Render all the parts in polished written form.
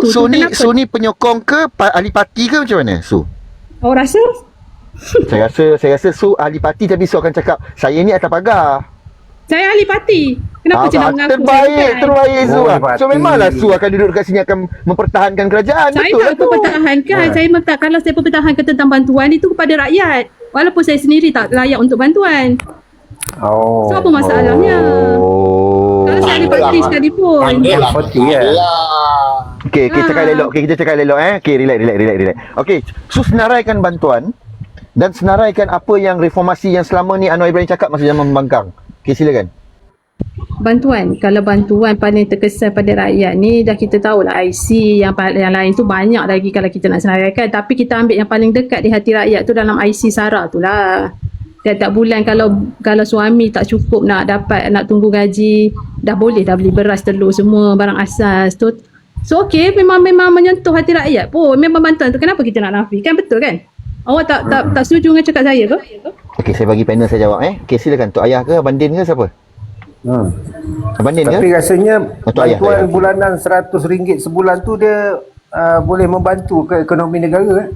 aku tu kenapa? Su ni penyokong ke ahli parti ke macam mana Su? Awak rasa? Saya rasa Su ahli parti, tapi Su akan cakap saya ni atas pagar. Saya ahli parti. Kenapa cik nak mengaku Terbaik Su. Oh, So memanglah Su akan duduk kat sini akan mempertahankan kerajaan. Saya Betul tak lah tu. mempertahankan. Saya kalau saya mempertahankan tentang bantuan itu kepada rakyat. Walaupun saya sendiri tak layak untuk bantuan. So apa masalahnya? Kalau saya ahli parti sekalipun. Parti ya. Okey, cakap elok. Okey, kita cakap elok Okey, relax. Okey, so senaraikan bantuan dan senaraikan apa yang reformasi yang selama ni Anwar Ibrahim cakap masa zaman membangkang. Okey, silakan. Bantuan, kalau bantuan paling terkesan pada rakyat ni dah kita tahulah IC, yang lain tu banyak lagi kalau kita nak senaraikan, tapi kita ambil yang paling dekat di hati rakyat tu dalam IC SARA tu lah. Tiap-tiap bulan kalau suami tak cukup nak tunggu gaji, dah boleh dah beli beras, telur, semua barang asas tu. So okey, memang menyentuh hati rakyat pun. Memang bantuan tu, kenapa kita nak nafikan? Betul kan? Awak tak setuju dengan cakap saya ke? Okey, saya bagi panel saya jawab Okey, silakan. Tok Ayah ke Abang Din ke siapa? Abang Din ke? Tapi rasanya Tok Ayah, bantuan bulanan RM100 sebulan tu dia boleh membantu ke ekonomi negara.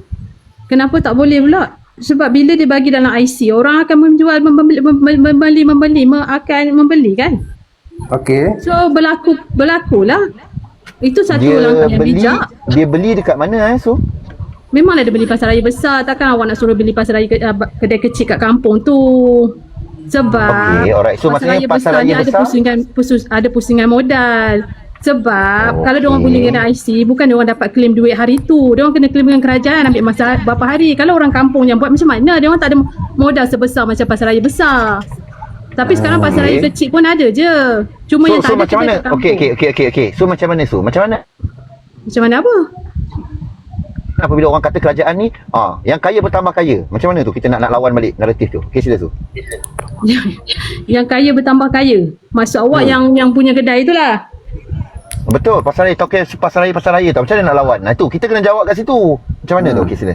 Kenapa tak boleh pula? Sebab bila dia bagi dalam IC, orang akan menjual, akan membeli kan? Okey. So berlakulah. Itu satu langkah yang bijak. Dia beli dekat mana Su? Memanglah dia beli pasar raya besar. Takkan awak nak suruh beli pasar raya kedai kecil kat kampung tu. Sebab Okey, alright. So maksudnya pasar raya besar ada pusingan modal. Sebab kalau diorang beli dengan IC, bukan diorang dapat claim duit hari tu. Diorang kena claim dengan kerajaan, ambil masa berapa hari. Kalau orang kampung yang buat macam mana? Diorang tak ada modal sebesar macam pasar raya besar. Tapi sekarang pasar raya kecil pun ada je. Cuma yang tak ada macam mana? Okey. So macam mana Su? Macam mana? Macam mana apa? Apabila orang kata kerajaan ni yang kaya bertambah kaya, macam mana tu kita nak lawan balik naratif tu? Okey, sila Su. Yang kaya bertambah kaya. Maksud awak yang punya kedai itulah. Betul, pasar raya pasar raya tu. Macam mana nak lawan? Nah tu kita kena jawab kat situ. Macam mana tu? Okey, sila.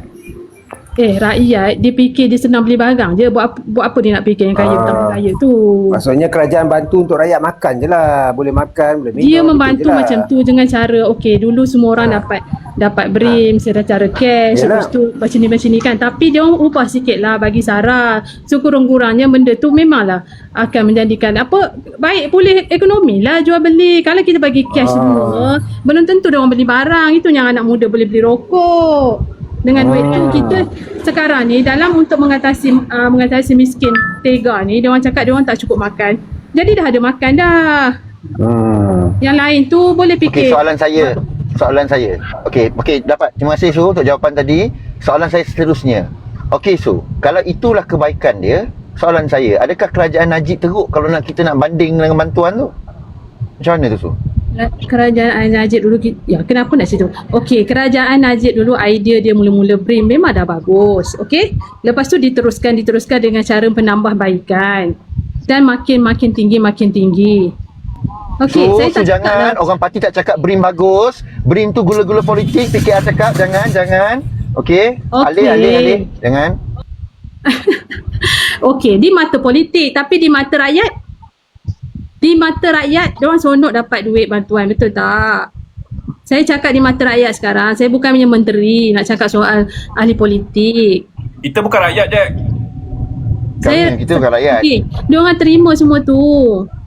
Rakyat dia fikir dia senang beli barang je. Buat apa dia nak fikir yang kaya bertambah kaya tu? Maksudnya kerajaan bantu untuk rakyat makan je lah. Boleh makan, boleh minum. Dia membantu macam tu dengan cara dulu semua orang dapat BRIM secara cash. Lepas tu macam ni kan. Tapi dia orang ubah sikit lah bagi SARA. So kurang-kurangnya benda tu memanglah akan menjadikan baik pulih ekonomi lah, jual beli. Kalau kita bagi cash semua, belum tentu dia orang beli barang. Itu yang anak muda boleh beli rokok. Dengan duit tu kita sekarang ni dalam untuk mengatasi miskin tega ni, dia orang cakap dia orang tak cukup makan. Jadi dah ada makan dah. Yang lain tu boleh fikir. Okey, soalan saya. Okey, dapat. Terima kasih Su untuk jawapan tadi. Soalan saya seterusnya. Okey Su, kalau itulah kebaikan dia, soalan saya, adakah kerajaan Najib teruk kalau kita nak banding dengan bantuan tu? Macam mana tu Su? Kerajaan Najib dulu kenapa nak situ? Okey, kerajaan Najib dulu idea dia mula-mula BRIM memang dah bagus. Okey, lepas tu diteruskan dengan cara penambahbaikan dan makin tinggi. Okey, saya tak jangan orang parti tak cakap BRIM bagus. BRIM tu gula-gula politik, PKR cakap jangan. Okey. Alih. Jangan. Okey, di mata politik, tapi di mata rakyat diorang seronok dapat duit bantuan, betul tak? Saya cakap di mata rakyat sekarang. Saya bukan punya menteri nak cakap soal ahli politik. Kita bukan rakyat, Jack. Kita bukan rakyat. Okay, diorang terima semua tu.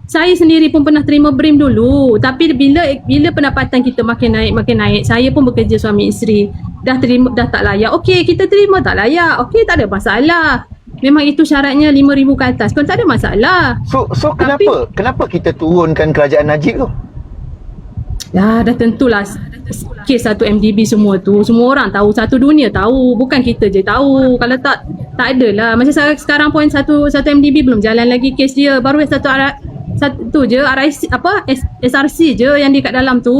Saya sendiri pun pernah terima BRIM dulu. Tapi bila pendapatan kita makin naik, saya pun bekerja suami isteri. Dah tak layak. Okey, kita terima tak layak. Okey, tak ada masalah. Memang itu syaratnya 5,000 ke atas. Kan tak ada masalah. So kenapa kita turunkan kerajaan Najib tu? Dah tentulah kes satu MDB semua tu. Semua orang tahu, satu dunia tahu. Bukan kita je tahu. Kalau tak adalah. Macam sekarang pun satu MDB belum jalan lagi kes dia. Baru satu je SRC je yang di kat dalam tu.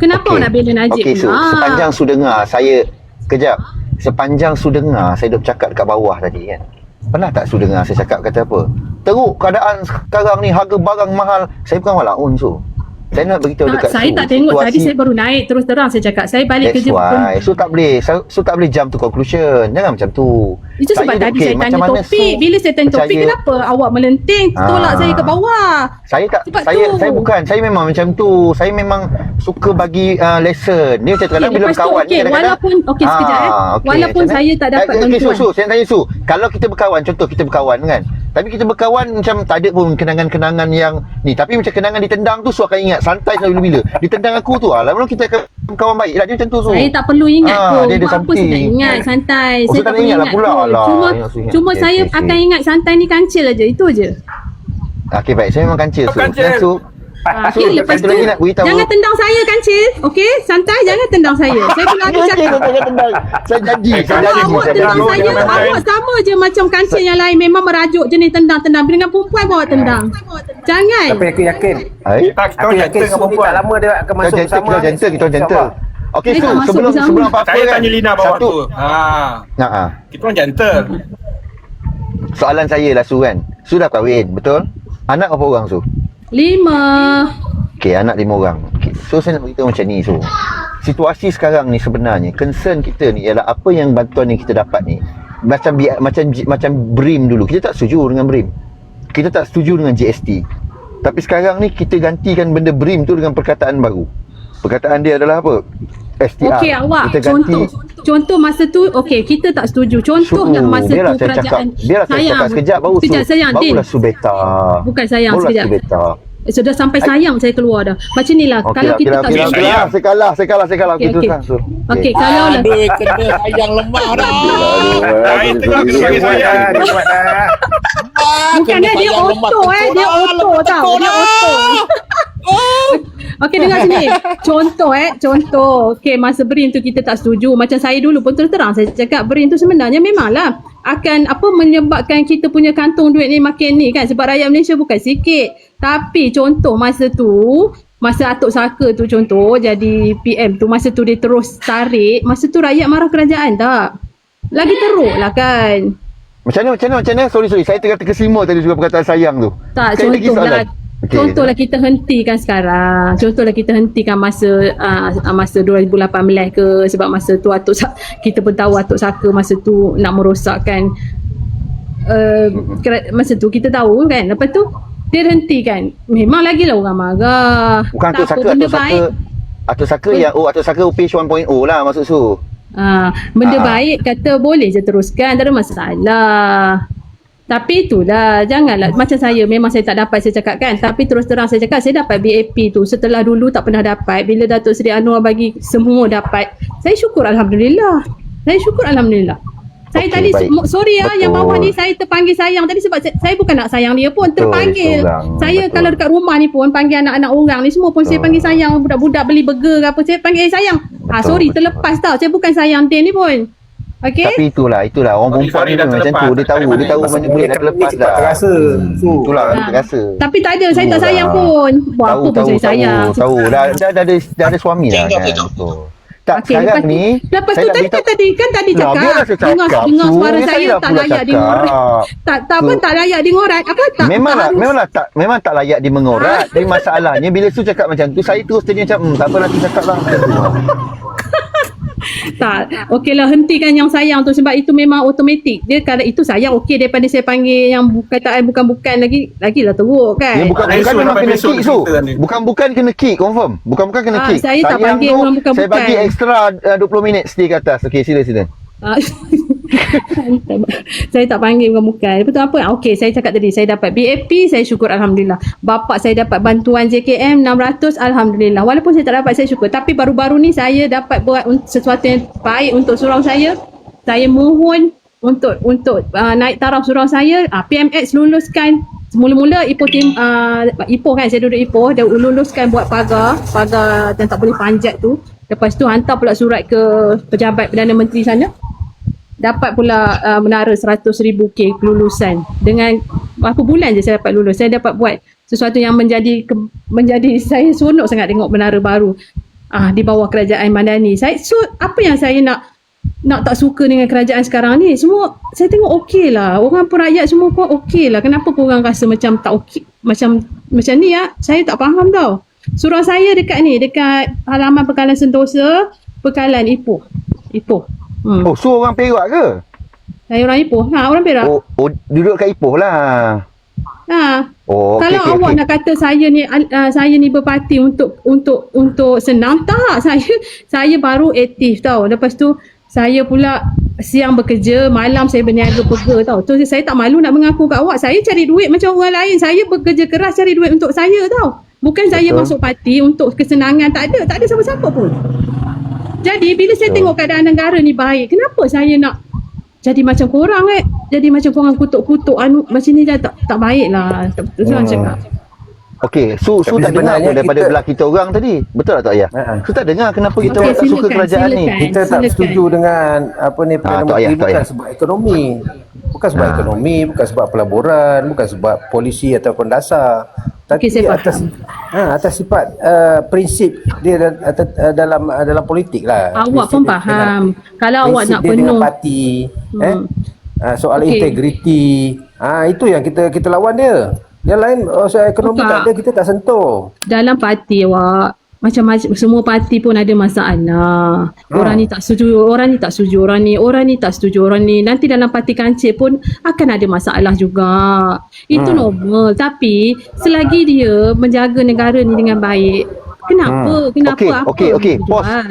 Kenapa nak bela Najib? Okey, sepanjang Su dengar saya sepanjang Su dengar saya duk cakap dekat bawah tadi kan. Pernah tak Su dengar saya cakap kata apa? Teruk keadaan sekarang ni, harga barang mahal. Saya bukan walaun Su. Saya nak beritahu Tak, dekat saya Su, tak tengok. Tadi situasi- saya baru naik. Terus terang saya cakap. Saya balik That's kerja pun. why. So tak boleh jump to conclusion. Jangan macam tu. Itu sebab tadi okey, saya tanya macam mana topik. Su Bila saya tanya topik, percaya- kenapa awak melenting tolak saya ke bawah? Saya tak, Sebab saya tu. saya bukan, saya memang macam tu. Saya memang suka bagi lesson. Dia macam kadang bila lepas tu, berkawan okey, kadang-kadang walaupun okey sekejap okey, walaupun macam saya tak dapat okay, bantuan. Su, saya tanya Su, kalau kita berkawan, contoh kita berkawan kan, tapi kita berkawan macam tak ada pun kenangan-kenangan yang ni, tapi macam kenangan ditendang tu Su akan ingat santai sampai bila-bila. Ditendang aku tu lama-lama kita akan kawan baik lah, dia macam tu Su. Saya tak perlu ingat pun. dia ada Buat apa saya nak something. ingat santai. Oh, Saya so tak perlu ingat lah pula. pun. Alah, Cuma yang Su ingat. cuma Okey, saya okey, akan okey. ingat santai ni kancil aja. Itu aje. Okey baik, saya memang kancil Su. Kancil. Dan Su, Su, Okay, lepas satu tu lagi nak beritahu. jangan tendang saya kancil. Okey, santai jangan tendang saya. Saya pula ada Okey, cakap. saya tendang. Saya janji, saya Kalau janji. awak saya tendang janji. saya, jangan main. awak sama je macam kancil yang lain. Memang merajuk jenis tendang-tendang. Dengan perempuan pun awak tendang. Jangan. Tapi aku yakin. Hai? Kita Aku orang yakin jantan dengan Su ni perempuan. tak lama dia akan Kita masuk gentle, bersama. kita gentle, kita gentle. InsyaAllah. Okey Saya Su, tak masuk sebelum bersama. apa-apa Saya kan, tanya Lina bawah satu, tu. Kita orang gentle. soalan saya lah Su kan. Su dah kahwin, betul? Anak berapa orang Su? 5. Okey, anak 5 orang. Okay. So saya nak beritahu macam ni Su. Situasi sekarang ni sebenarnya concern kita ni ialah apa yang bantuan yang kita dapat ni. Macam BRIM dulu. Kita tak setuju dengan BRIM. Kita tak setuju dengan GST. Tapi sekarang ni kita gantikan benda BRIM tu dengan perkataan baru. Perkataan dia adalah apa? STR. Okey awak Kita ganti. contoh masa tu okey kita tak setuju. Contohnya masa biarlah tu saya kerajaan biarlah saya cakap sekejap baru Sekejap sayang Din. barulah Su beta. Bukan sayang Barulah sekejap. Su beta. Sudah sampai sayang saya keluar dah. Macam ni lah. Kalau kita tak okey setuju. lah. Saya kalah. Okey, Okey, okey. teruskan Su. Okey kalau lah Aduh, kena sayang lemah dah. Saya tengah kena bagi saya. Dia buat dah. bukan dia sayang lemah auto tekuk dia dah, auto lemah tau. tekuk Dia dah. auto. Okey dengar sini. Contoh. Okey masa BRIM tu kita tak setuju. Macam saya dulu pun terus terang saya cakap BRIM tu sebenarnya memanglah akan menyebabkan kita punya kantung duit ni makin ni kan sebab rakyat Malaysia bukan sikit. Tapi contoh masa tu masa Atuk Saka tu contoh jadi PM tu masa tu dia terus tarik masa tu rakyat marah kerajaan tak? Lagi teruk lah kan. Macam mana? Sorry. Saya terkesima tadi juga perkataan sayang tu. Tak, Sekali lagi contohlah soalan. Okey. contohlah kita hentikan sekarang. Contohlah kita hentikan masa 2018 ke sebab masa tu kita pun tahu Atuk Saka masa tu nak merosakkan masa tu kita tahu kan. Lepas tu dia hentikan. Memang lagi lah orang marah. Bukan Atuk Tak apa, Saka, benda baik. Atuk Saka yang Atuk Saka page 1.0 lah maksud Su. Benda Ah. baik kata boleh je teruskan, tak ada masalah. Tapi itulah, janganlah macam saya memang saya tak dapat saya cakap kan. Tapi terus terang saya cakap saya dapat BAP tu setelah dulu tak pernah dapat. Bila Datuk Seri Anwar bagi semua dapat, saya syukur Alhamdulillah. Saya Okey, tadi baik. sorry Betul. yang bawah ni saya terpanggil sayang tadi sebab saya bukan nak sayang dia pun Betul, terpanggil. seorang. Saya Betul. kalau dekat rumah ni pun panggil anak-anak orang ni semua pun saya panggil sayang. Budak-budak beli burger ke apa saya panggil sayang. Sorry betul. terlepas tau. Saya bukan sayang dia ni pun. Okey? Tapi itulah orang perempuan Sorry, ni dah macam terlepas. tu. Dia tahu mana boleh dah terlepas dah. Terasa. Su. Itulah Ha. terasa. Tapi tak ada, saya tak Itulah. sayang pun. Buat apa pun saya sayang. Tahu. Dah ada suami dah kan. Betul. Tak, Okey, sekarang lepas tu, ni lepas saya tu nak tadi beritahu- tadi Lah, cakap biarlah saya dengar cakap, dengar Su. suara Saya saya dah tak pula layak di cakap. ngorat. Tak apa Su. tak layak di ngorat. Apa tak? Memang tak layak di mengorat. Tapi masalahnya bila Su cakap macam tu, saya terus jadi macam tak apa nanti cakap lah macam tu. Tak. Okeylah hentikan yang sayang tu sebab itu memang automatik. Dia kalau itu sayang okey daripada saya panggil yang kataan bukan-bukan lagilah teruk kan. Dia bukan-bukan Esok memang dapat kena besok kick Su. kita ni. Bukan-bukan kena kick confirm. Bukan-bukan kena kick. Saya tak Sayang panggil tu, orang bukan-bukan. Saya bagi extra 20 minit stay kat atas. Okey sila. Ah, saya tak panggil bukan-bukan. Lepas tu apa? Okey, saya cakap tadi saya dapat BAP, saya syukur Alhamdulillah. Bapak saya dapat bantuan JKM 600, Alhamdulillah. Walaupun saya tak dapat, saya syukur. Tapi baru-baru ni saya dapat buat sesuatu yang baik untuk surau saya. Saya mohon untuk naik taraf surau saya. PMX luluskan. Semula-mula Ipoh kan, saya duduk Ipoh. Dia luluskan buat pagar yang tak boleh panjat tu. Lepas tu hantar pula surat ke pejabat Perdana Menteri sana. Dapat pula menara 100,000 K kelulusan. Dengan berapa bulan je saya dapat lulus. Saya dapat buat sesuatu yang menjadi saya seronok sangat tengok menara baru di bawah kerajaan Madani. So apa yang saya nak tak suka dengan kerajaan sekarang ni? Semua saya tengok okey lah. Orang pun rakyat semua pun okey lah. Kenapa korang rasa macam tak okey? Macam ni ya? Saya tak faham tau. Surau saya dekat halaman Pekalan Sentosa, Pekalan Ipoh. Oh, so orang Perak ke? Saya orang Ipoh. Orang Perak. Oh, duduk kat Ipoh lah. Oh, Kalau awak nak kata saya ni berparti untuk senang, tak. Saya baru aktif tau. Lepas tu saya pula siang bekerja, malam saya berniaga pega tau. Tu saya tak malu nak mengaku kat awak, saya cari duit macam orang lain. Saya bekerja keras cari duit untuk saya tau. Bukan saya masuk parti untuk kesenangan, tak ada siapa-siapa pun. Jadi bila saya tengok keadaan negara ni baik, kenapa saya nak jadi macam korang jadi macam korang kutuk-kutuk macam ni dah tak baik lah. Betul orang cakap. Okey, Su tak dengar apa daripada belah kita orang tadi. Betul tak Ayah? Su tak dengar kenapa kita tak suka kerajaan ni. Kita tak setuju dengan Perdana Menteri bukan sebab ekonomi. Bukan sebab ekonomi, bukan sebab pelaburan, bukan sebab polisi ataupun dasar. Tapi atas sifat prinsip dia dalam politik lah. Awak pun faham. Kalau awak nak penuh dengan parti, soal integriti, itu yang kita lawan dia. Yang lain soal ekonomi tak ada, kita tak sentuh. Dalam parti awak, macam-macam, semua parti pun ada masalah. Orang ni tak setuju, orang ni tak setuju, orang ni tak setuju, orang ni. Nanti dalam parti kancil pun akan ada masalah juga. Itu normal. Tapi selagi dia menjaga negara ni dengan baik, kenapa? Okey.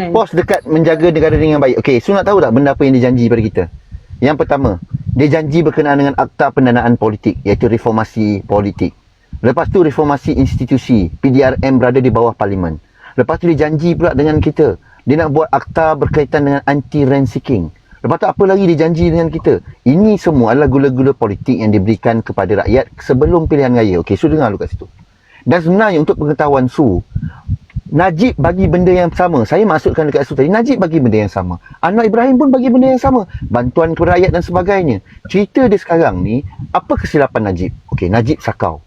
Pos dekat menjaga negara dengan baik. Okey, Su nak tahu tak benda apa yang dia janji pada kita? Yang pertama, dia janji berkenaan dengan Akta Pendanaan Politik, iaitu reformasi politik. Lepas tu reformasi institusi, PDRM berada di bawah parlimen. Lepas tu dia janji pula dengan kita, dia nak buat akta berkaitan dengan anti-rent seeking. Lepas tu apa lagi dia janji dengan kita? Ini semua adalah gula-gula politik yang diberikan kepada rakyat sebelum pilihan raya. Okey, Su dengar dulu kat situ. Dan sebenarnya untuk pengetahuan Su, Najib bagi benda yang sama. Saya maksudkan dekat Su tadi, Najib bagi benda yang sama. Anwar Ibrahim pun bagi benda yang sama. Bantuan kepada rakyat dan sebagainya. Cerita dia sekarang ni, apa kesilapan Najib? Okey, Najib sakau.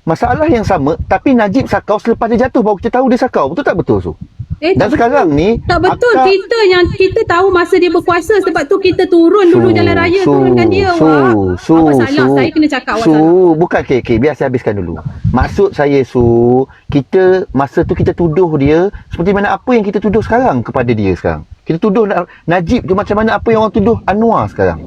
Masalah yang sama, tapi Najib sakau selepas dia jatuh baru kita tahu dia sakau. Betul tak betul, Su? Dan sekarang ni tak betul. Kita tahu masa dia berkuasa, sebab tu kita turun dulu jalan raya, turunkan dia. Awak salah, saya kena cakap awak salah. Bukan biar saya habiskan dulu. Maksud saya kita masa tu kita tuduh dia seperti mana apa yang kita tuduh sekarang kepada dia sekarang. Kita tuduh Najib tu macam mana apa yang orang tuduh Anwar sekarang.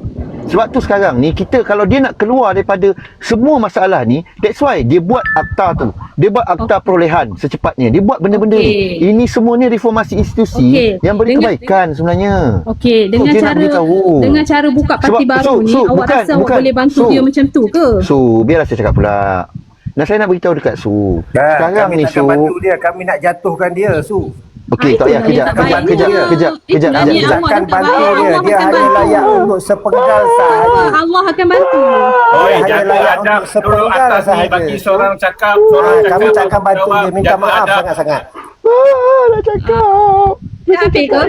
Sebab tu sekarang ni kita kalau dia nak keluar daripada semua masalah ni, that's why dia buat akta tu. Dia buat akta perolehan secepatnya. Dia buat benda-benda ni. Ini semuanya reformasi institusi yang beri kebaikan sebenarnya. Okey, dengan cara buka parti baru ni, awak rasa awak boleh bantu dia macam tu ke? Biarlah saya cakap pula. Dan saya nak beritahu dekat Su. Sekarang ni Su, bantu dia, kami nak jatuhkan dia, Su. Okey, tak payah kejap. Akan bantu dia. Dia hanya layak untuk sepenggal sahaja. Allah akan bantu. Hanya layak untuk sepenggal sahaja. Bagi seorang cakap, kami tak akan bantu dia. Minta maaf sangat-sangat. Nak cakap. Dah habis ke?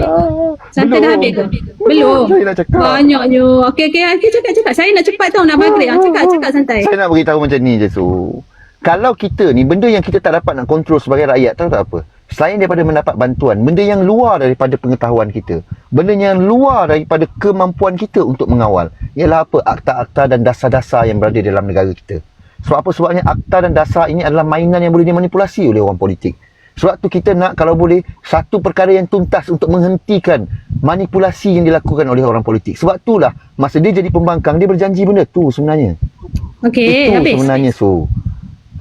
Santai dah habis ke? Belum. Saya nak cakap. Banyaknya. Okey, cakap. Saya nak cepat tau, nak maghrib. Cakap santai. Saya nak beritahu macam ni je, Su. Kalau kita ni, benda yang kita tak dapat nak kontrol sebagai rakyat, tahu tak apa? Selain daripada mendapat bantuan, benda yang luar daripada pengetahuan kita, benda yang luar daripada kemampuan kita untuk mengawal, ialah apa? Akta-akta dan dasar-dasar yang berada dalam negara kita. Sebab apa? Sebabnya akta dan dasar ini adalah mainan yang boleh dimanipulasi oleh orang politik. Sebab tu kita nak, kalau boleh, satu perkara yang tuntas untuk menghentikan manipulasi yang dilakukan oleh orang politik. Sebab itulah masa dia jadi pembangkang, dia berjanji benda tu sebenarnya. Okey, habis. Itu sebenarnya, Su.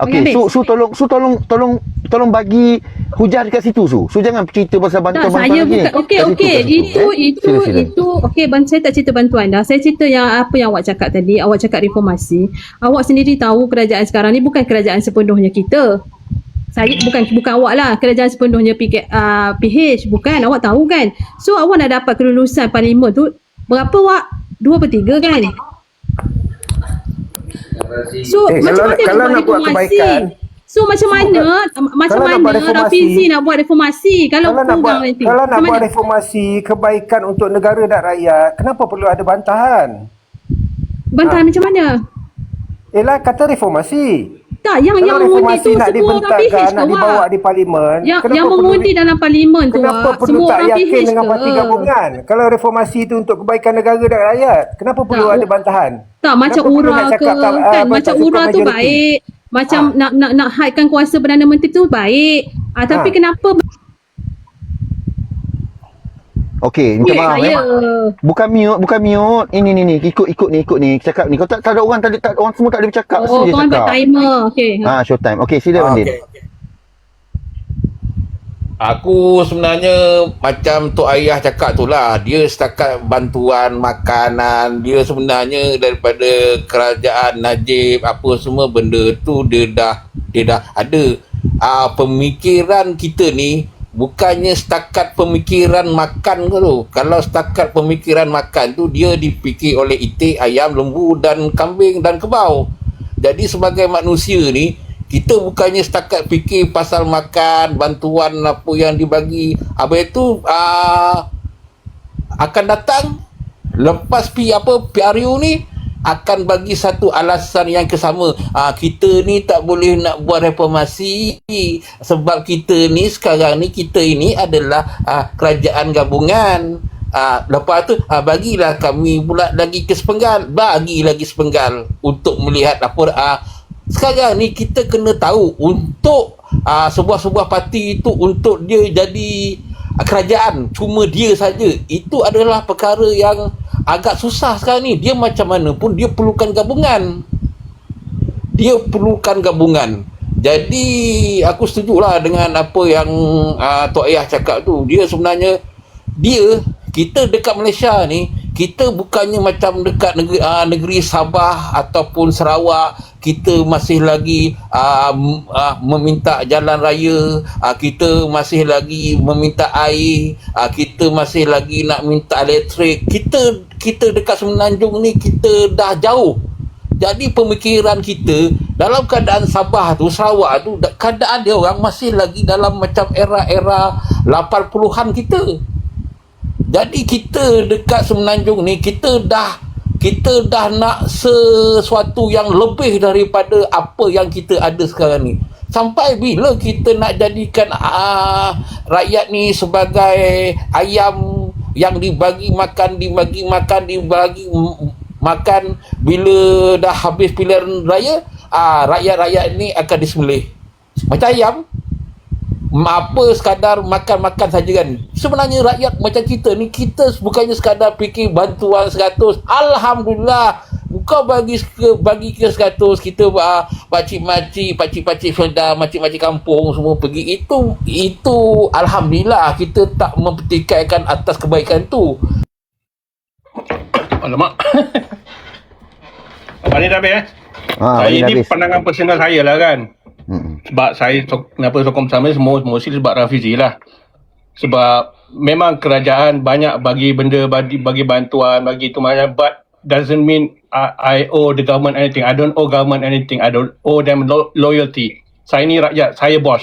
Okey, Su tolong bagi hujah dekat situ, Su. Su jangan cerita pasal bantuan-bantuan saya lagi. Okey. Itu okey, saya tak cerita bantuan dah. Saya cerita yang apa yang awak cakap tadi. Awak cakap reformasi. Awak sendiri tahu kerajaan sekarang ni bukan kerajaan sepenuhnya kita. Saya bukan awak lah, kerajaan sepenuhnya PH, bukan. Awak tahu kan. So awak nak dapat kelulusan parlimen tu berapa awak? 2/3 kan? So kalau nak buat kebaikan, so macam mana Rafizi nak buat reformasi kalau nak buat reformasi kebaikan untuk negara dan rakyat, kenapa perlu ada bantahan? Macam mana? Kata reformasi. Tak, yang mengundi tu nak semua orang PH ke, nak dibawa di parlimen. Yang mengundi dalam parlimen tu, kenapa perlu tak yakin dengan parti gabungan? Kalau reformasi itu untuk kebaikan negara dan rakyat, kenapa perlu ada bantahan? Tak, macam URA ke, kan macam URA tu baik. macam nak haidkan kuasa Perdana Menteri tu baik. Tapi kenapa Okey, minta maaf. saya? Bukan mute. Ini ikut ni. Cakap ni. Kalau tak ada orang orang semua tak ada bercakap. Oh, kau buat timer. Okey. Show time. Okey, sila Wandin. Okey. Aku sebenarnya macam Tok Ayah cakap tu lah. Dia setakat bantuan makanan. Dia sebenarnya daripada kerajaan Najib apa semua benda tu dia dah ada. Pemikiran kita ni bukannya setakat pemikiran makan ke tu. Kalau setakat pemikiran makan tu, dia dipikir oleh itik, ayam, lembu dan kambing dan kebau. Jadi sebagai manusia ni, kita bukannya setakat fikir pasal makan, bantuan apa yang dibagi. Habis itu akan datang lepas PRU ni akan bagi satu alasan yang kesama. Kita ni tak boleh nak buat reformasi sebab kita ni sekarang ni, kita ini adalah kerajaan gabungan. Lepas tu bagilah kami pula lagi sepenggal untuk melihat apa. Sekarang ni kita kena tahu untuk sebuah parti itu untuk dia jadi kerajaan cuma dia saja, itu adalah perkara yang agak susah sekarang ni. Dia macam mana pun dia perlukan gabungan. Jadi aku setujulah dengan apa yang Tok Ayah cakap tu. Dia sebenarnya kita dekat Malaysia ni, kita bukannya macam dekat negeri Sabah ataupun Sarawak. Kita masih lagi meminta jalan raya, kita masih lagi meminta air, kita masih lagi nak minta elektrik. Kita dekat Semenanjung ni kita dah jauh. Jadi pemikiran kita dalam keadaan Sabah tu, Sarawak tu, keadaan dia orang masih lagi dalam macam era-era 80-an kita. Jadi kita dekat Semenanjung ni kita dah nak sesuatu yang lebih daripada apa yang kita ada sekarang ni. Sampai bila kita nak jadikan rakyat ni sebagai ayam yang dibagi makan, bila dah habis pilihan raya, rakyat-rakyat ni akan disembelih. Macam ayam. Sekadar makan-makan saja kan. Sebenarnya rakyat macam kita ni, kita bukannya sekadar fikir bantuan 100. Alhamdulillah, bukan bagi ke 100, kita pakcik-pakcik Felda, makcik-makcik kampung semua pergi. Itu Alhamdulillah, kita tak mempertikaikan atas kebaikan tu. Alamak. Abang ni dah habis saya ni habis. Pandangan personal saya lah kan. Sebab saya kenapa sokong bersama semua mostly sebab Rafizi lah. Sebab memang kerajaan banyak bagi benda, bagi bantuan, bagi itu macam, but doesn't mean I owe the government anything. I don't owe government anything. I don't owe them loyalty. Saya ni rakyat, saya bos.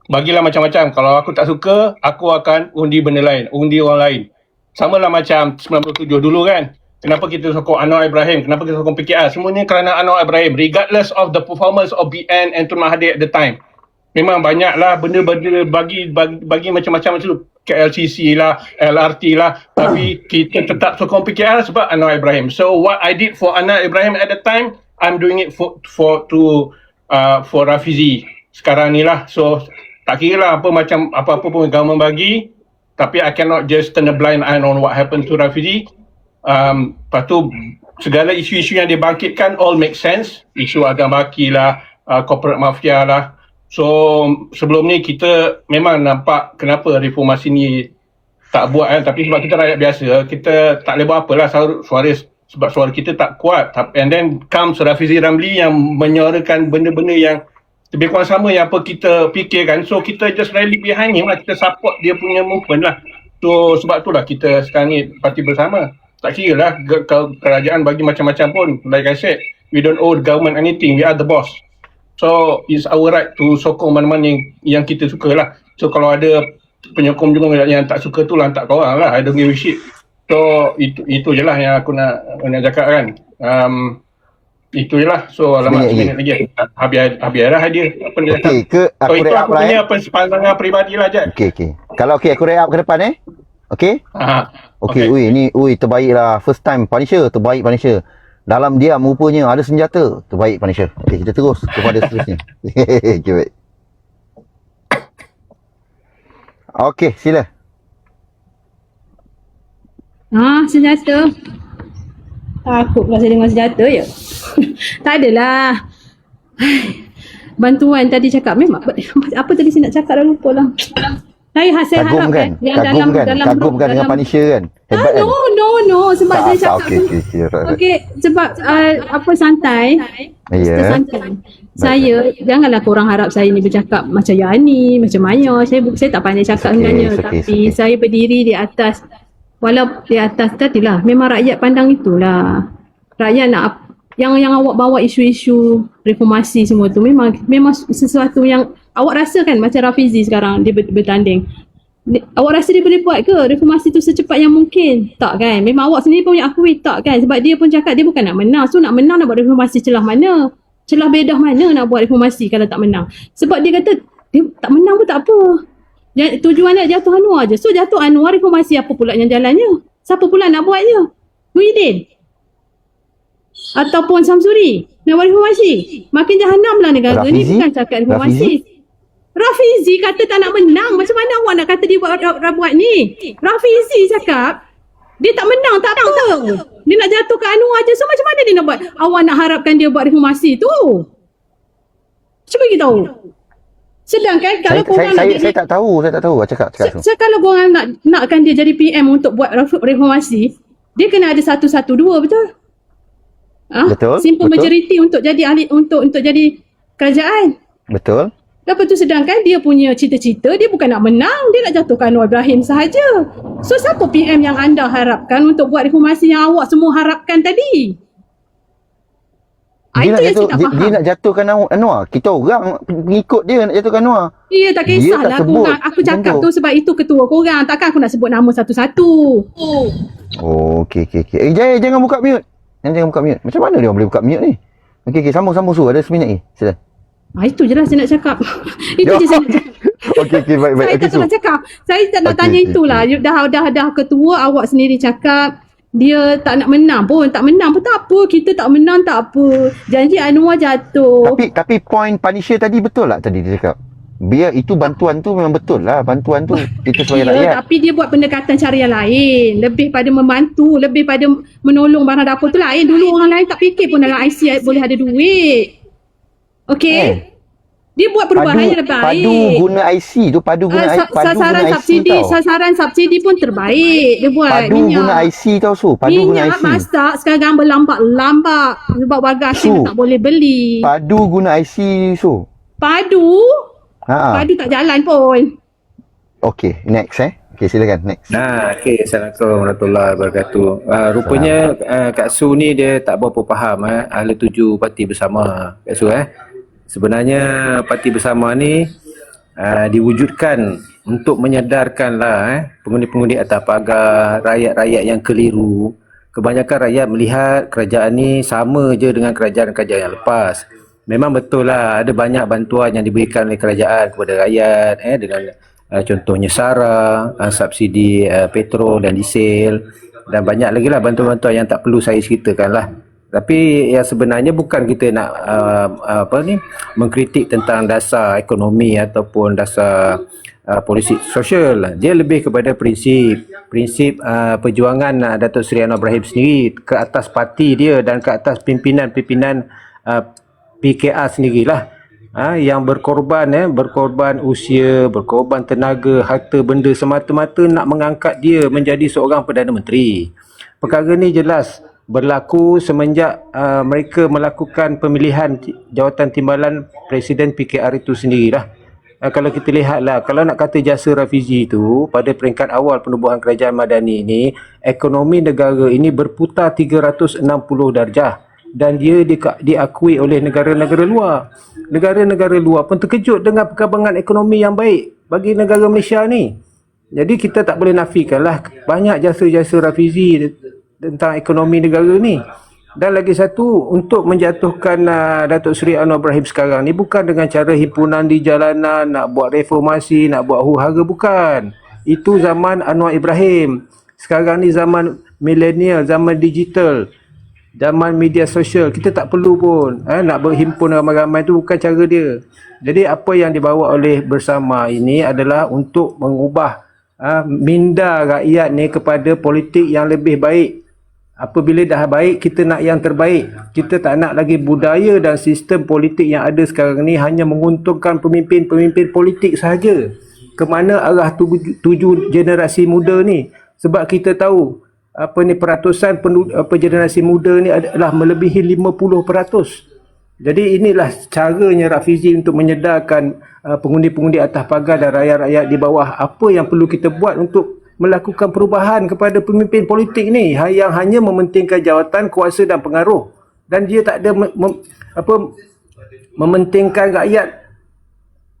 Bagilah macam-macam. Kalau aku tak suka, aku akan undi benda lain, undi orang lain. Sama lah macam 97 dulu kan. Kenapa kita sokong Anwar Ibrahim? Kenapa kita sokong PKR? Semuanya kerana Anwar Ibrahim. Regardless of the performance of BN and Tun Mahathir at the time. Memang banyaklah benda-benda bagi macam-macam tu. KLCC lah, LRT lah. Tapi kita tetap sokong PKR sebab Anwar Ibrahim. So what I did for Anwar Ibrahim at the time, I'm doing it for Rafizi sekarang ni lah. So tak kira lah apa-apa pun government bagi. Tapi I cannot just turn a blind eye on what happened to Rafizi. Lepas tu segala isu-isu yang dibangkitkan all make sense. Isu agama baki lah, corporate mafia lah. So sebelum ni kita memang nampak kenapa reformasi ni tak buat kan. Tapi sebab kita rakyat biasa, kita tak boleh buat apalah sebab suara kita tak kuat. And then comes Rafizi Ramli yang menyuarakan benda-benda yang lebih kurang sama yang apa kita fikirkan. So kita just rally behind him lah, kita support dia punya movement lah. So sebab tu lah kita sekarang ni parti bersama. Tak kira lah kerajaan bagi macam-macam pun. Like I said, we don't owe the government anything. We are the boss. So it's our right to sokong mana-mana yang kita suka lah. So kalau ada penyokong juga yang tak suka tu lantak korang lah. I don't give a shit. So itu je lah yang aku nak cakap kan. Itu je lah. So alamak seminit lagi. Habis dah dia. Apa dia cakap? So itu aku punya pandangan peribadi lah je. Okay. Kalau aku wrap up ke depan Okay? Okay. Terbaik lah. First time Punisher, terbaik Punisher. Dalam diam rupanya ada senjata. Terbaik Punisher. Okey, kita terus kepada seterusnya. Okey, baik. Okey, sila. Senjata. Takut pula saya dengar senjata ya. Tak adalah. Bantuan tadi cakap memang apa tadi saya nak cakap dah lupa lah. Saya harap Kagum yang kagum kan dengan Punisher kan. Hebat kan? No sebab Tak, saya tak, cakap okey sebab apa santai. Kita santai. Saya janganlah korang harap saya ni bercakap macam Yani, macam Maya. Saya tak pandai cakap sebenarnya, tapi saya berdiri di atas, walau di atas tadilah memang rakyat pandang itulah. Rakyat nak yang awak bawa isu-isu reformasi semua tu memang sesuatu yang awak rasa kan, macam Rafizi sekarang dia bertanding. Awak rasa dia boleh buat ke reformasi tu secepat yang mungkin? Tak kan? Memang awak sendiri pun akui tak kan? Sebab dia pun cakap dia bukan nak menang. So nak menang nak buat reformasi celah mana? Celah bedah mana nak buat reformasi kalau tak menang? Sebab dia kata dia tak menang pun tak apa. Tujuan nak jatuh Anwar je. So jatuh Anwar, reformasi apa pula yang jalannya? Siapa pula nak buatnya? Muhyiddin? Ataupun Samsuri nak buat reformasi? Makin jahanam lah negara ni, bukan cakap reformasi. Rafizi kata tak nak menang. Macam mana awak nak kata dia buat ni? Rafizi cakap dia tak menang, tak apa. Dia nak jatuh ke Anwar je. So macam mana dia nak buat? Awak nak harapkan dia buat reformasi tu? Cuba kita tahu. Sedangkan kalau korang nak saya tak tahu. Cakap. Kalau korang nakkan dia jadi PM untuk buat reformasi, dia kena ada 112, betul? Betul. Simple majority untuk jadi ahli, untuk jadi kerajaan. Betul. Lepas tu sedangkan dia punya cita-cita, dia bukan nak menang, dia nak jatuhkan Anwar Ibrahim sahaja. So siapa PM yang anda harapkan untuk buat reformasi yang awak semua harapkan tadi? Dia nak jatuhkan Anwar. Kita orang pengikut dia nak jatuhkan Anwar. Ya, tak kisahlah. Aku cakap tu sebab itu ketua korang. Takkan aku nak sebut nama satu-satu. Oh, okey. Jaya, jangan buka mute. Jangan buka mute. Macam mana dia orang boleh buka mute ni? Okey, sambung Su. Ada seminit ni. Sila. Itu je lah saya nak cakap. Itu je saya nak cakap. Okey, baik. Saya tak nak cakap. Saya tak nak tanya itulah. Dah ketua awak sendiri cakap dia tak nak menang pun. Tak menang pun tak apa. Kita tak menang tak apa. Janji Anwar jatuh. Tapi point Punisher tadi betul tak tadi dia cakap? Biar itu bantuan tu memang betul lah. Bantuan tu kita sebagai rakyat. Tapi dia buat pendekatan cara yang lain. Lebih pada membantu, lebih pada menolong barang dapur tu lain. Dulu orang lain tak fikir pun dalam IC boleh ada duit. Okey. Dia buat perubahan yang baik. Padu guna IC tu, sasaran subsidi pun terbaik. Dia buat padu minyak guna IC tau Su. Minyak masak sekarang berlambak-lambak sebab warga asing tak boleh beli. Padu guna IC Su. Padu tak jalan pun. Okey, next Okey, silakan next. Okey, Assalamualaikum warahmatullahi wabarakatuh. Rupanya Kak Su ni dia tak berapa faham ahli tuju parti bersama Kak Su Sebenarnya parti bersama ni diwujudkan untuk menyadarkanlah pengundi-pengundi atas pagar, rakyat-rakyat yang keliru. Kebanyakan rakyat melihat kerajaan ni sama je dengan kerajaan-kerajaan yang lepas. Memang betul lah ada banyak bantuan yang diberikan oleh kerajaan kepada rakyat dengan contohnya SARA, subsidi petrol dan diesel dan banyak lagi lah bantuan-bantuan yang tak perlu saya ceritakan lah. Tapi yang sebenarnya bukan kita nak mengkritik tentang dasar ekonomi ataupun dasar polisi sosial. Dia lebih kepada prinsip perjuangan Datuk Seri Anwar Ibrahim sendiri ke atas parti dia dan ke atas pimpinan-pimpinan PKR sendirilah. Yang berkorban usia, berkorban tenaga, harta benda semata-mata nak mengangkat dia menjadi seorang Perdana Menteri. Perkara ni jelas berlaku semenjak mereka melakukan pemilihan jawatan timbalan Presiden PKR itu sendirilah. Kalau kita lihatlah, kalau nak kata jasa Rafizi itu pada peringkat awal penubuhan kerajaan Madani ini, ekonomi negara ini berputar 360 darjah dan dia diakui oleh negara-negara luar. Negara-negara luar pun terkejut dengan perkembangan ekonomi yang baik bagi negara Malaysia ni. Jadi kita tak boleh nafikanlah banyak jasa-jasa Rafizi tentang ekonomi negara ni. Dan lagi satu, untuk menjatuhkan Datuk Seri Anwar Ibrahim sekarang ni bukan dengan cara himpunan di jalanan, nak buat reformasi, nak buat huru-hara, bukan. Itu zaman Anwar Ibrahim. Sekarang ni zaman milenial, zaman digital. zaman media sosial, kita tak perlu pun nak berhimpun ramai-ramai, tu bukan cara dia. Jadi apa yang dibawa oleh Bersama ini adalah untuk mengubah minda rakyat ni kepada politik yang lebih baik. Apabila dah baik, kita nak yang terbaik. Kita tak nak lagi budaya dan sistem politik yang ada sekarang ni hanya menguntungkan pemimpin-pemimpin politik sahaja. Kemana arah tuju generasi muda ni? Sebab kita tahu peratusan generasi muda ni adalah melebihi 50%. Jadi inilah caranya Rafizi untuk menyedarkan pengundi-pengundi atas pagar dan rakyat-rakyat di bawah apa yang perlu kita buat untuk melakukan perubahan kepada pemimpin politik ni yang hanya mementingkan jawatan, kuasa dan pengaruh, dan dia tak ada mementingkan rakyat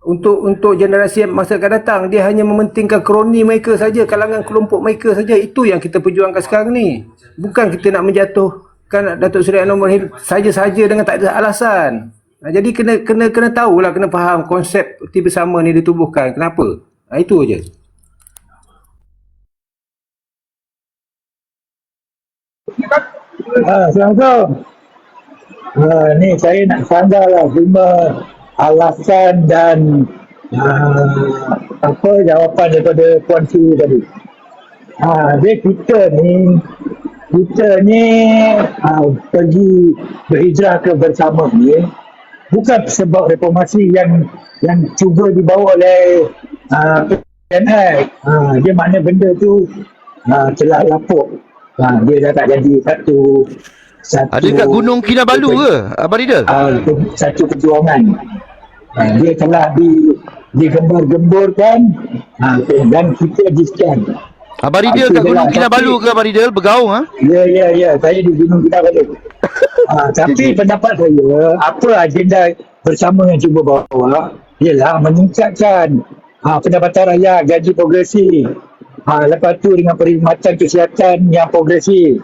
untuk generasi masa akan datang. Dia hanya mementingkan kroni mereka saja, kalangan kelompok mereka saja. Itu yang kita perjuangkan sekarang ni. Bukan kita nak menjatuhkan Datuk Seri Anwar Ibrahim saja-saja dengan tak ada alasan. Jadi kena tahulah, kena faham konsep Parti Bersama ni ditubuhkan kenapa. Itu aja. Assalamualaikum. Ni saya nak sanggah lah 5 alasan dan jawapan daripada Puan Sri tadi. Dia kita ni pergi berhijrah ke Bersama ni bukan sebab reformasi yang cuba dibawa oleh PNX. Dia mana benda tu telah lapuk. Dia dah tak jadi satu Ada kat Gunung Kinabalu ke Abang Ridal? Satu perjuangan. Dia telah digembar-gemburkan dan kita diskan. Abang Ridal kat Gunung Kinabalu ke Abang Ridal? Bergaung Ya, saya di Gunung Kinabalu. Tapi pendapat saya, apa agenda Bersama yang cuba bawa ialah meningkatkan pendapatan rakyat, gaji progresif. Lepas tu dengan perkhidmatan kesihatan yang progresif.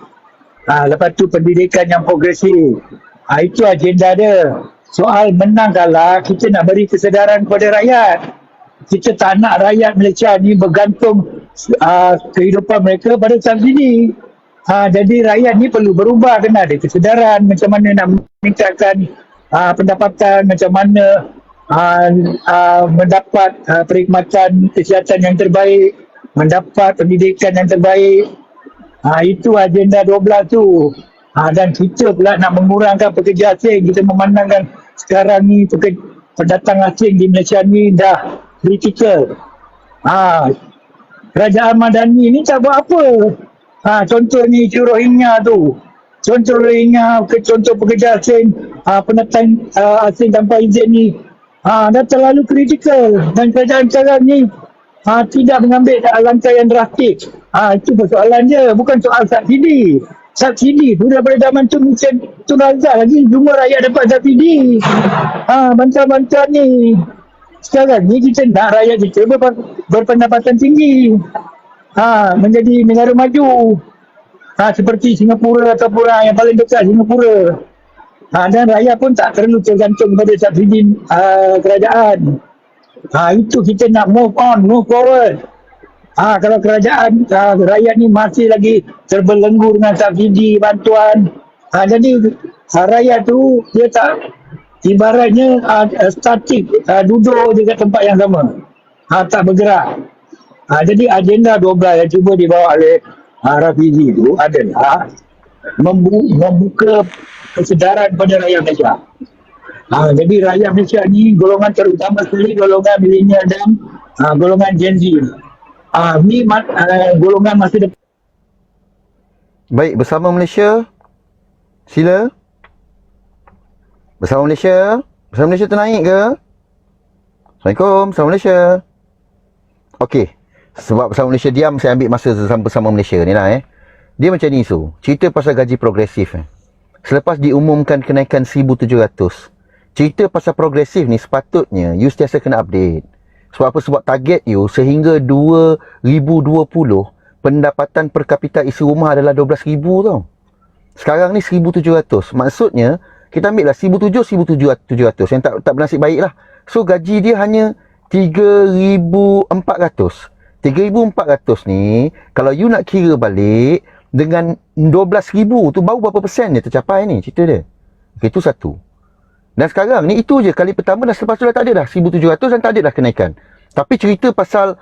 Lepas tu pendidikan yang progresif. Itu agenda dia. Soal menang kalah, kita nak beri kesedaran kepada rakyat. Kita tak nak rakyat Malaysia ni bergantung kehidupan mereka pada subsidi. Jadi rakyat ni perlu berubah, kena ada kesedaran macam mana nak meningkatkan pendapatan, macam mana mendapat perkhidmatan kesihatan yang terbaik, mendapat pendidikan yang terbaik. Itu agenda 12 tu. Dan kita pula nak mengurangkan pekerja asing. Kita memandangkan sekarang ni pendatang asing di Malaysia ni dah kritikal. Kerajaan Madani ni tak buat apa. Contoh ni Rohingya tu. Contoh Rohingya, contoh pekerja asing, pendatang asing tanpa izin ni dah terlalu kritikal. Dan kerajaan sekarang ni tidak mengambil langkah yang drastik. Itu persoalan dia, bukan soal subsidi. Subsidi tu daripada zaman Tun Razak lagi semua rakyat dapat subsidi. Bantuan-bantuan ni. Sekarang ni kita nak rakyat kita berpendapatan tinggi. Menjadi negara maju. Seperti Singapura ataupun yang paling dekat Singapura. Dan rakyat pun tak perlu tergantung pada subsidi kerajaan. Itu kita nak move on, move forward. Kalau kerajaan, rakyat ni masih lagi terbelenggu dengan subsidi, bantuan. Jadi rakyat tu dia tak, ibaratnya statik, duduk je kat tempat yang sama. Tak bergerak. Jadi agenda 12 yang cuba dibawa oleh Rafizi tu adalah membuka kesedaran pada rakyat Malaysia. Jadi rakyat Malaysia ni golongan terutama sekali golongan milenial dan golongan Gen Z. Ni golongan masa depan. Baik, Bersama Malaysia. Sila. Bersama Malaysia. Bersama Malaysia ternaik ke? Assalamualaikum, Bersama Malaysia. Okey. Sebab Bersama Malaysia diam, saya ambil masa Bersama Malaysia ni lah Dia macam ni cerita pasal gaji progresif Selepas diumumkan kenaikan 1,700. Cerita pasal progresif ni sepatutnya you sentiasa kena update. Sebab apa? Sebab target you sehingga 2020 pendapatan per kapita isi rumah adalah 12,000 tau. Sekarang ni 1,700. Maksudnya kita ambil lah 1,700 yang tak bernasib baik lah. So gaji dia hanya 3,400. 3,400 ni kalau you nak kira balik dengan 12,000 tu baru berapa persen dia tercapai ni cerita dia. Okay, itu satu. Dan sekarang ni itu je kali pertama, dan selepas tu dah tak ada dah 1,700 dan tak ada dah kenaikan. Tapi cerita pasal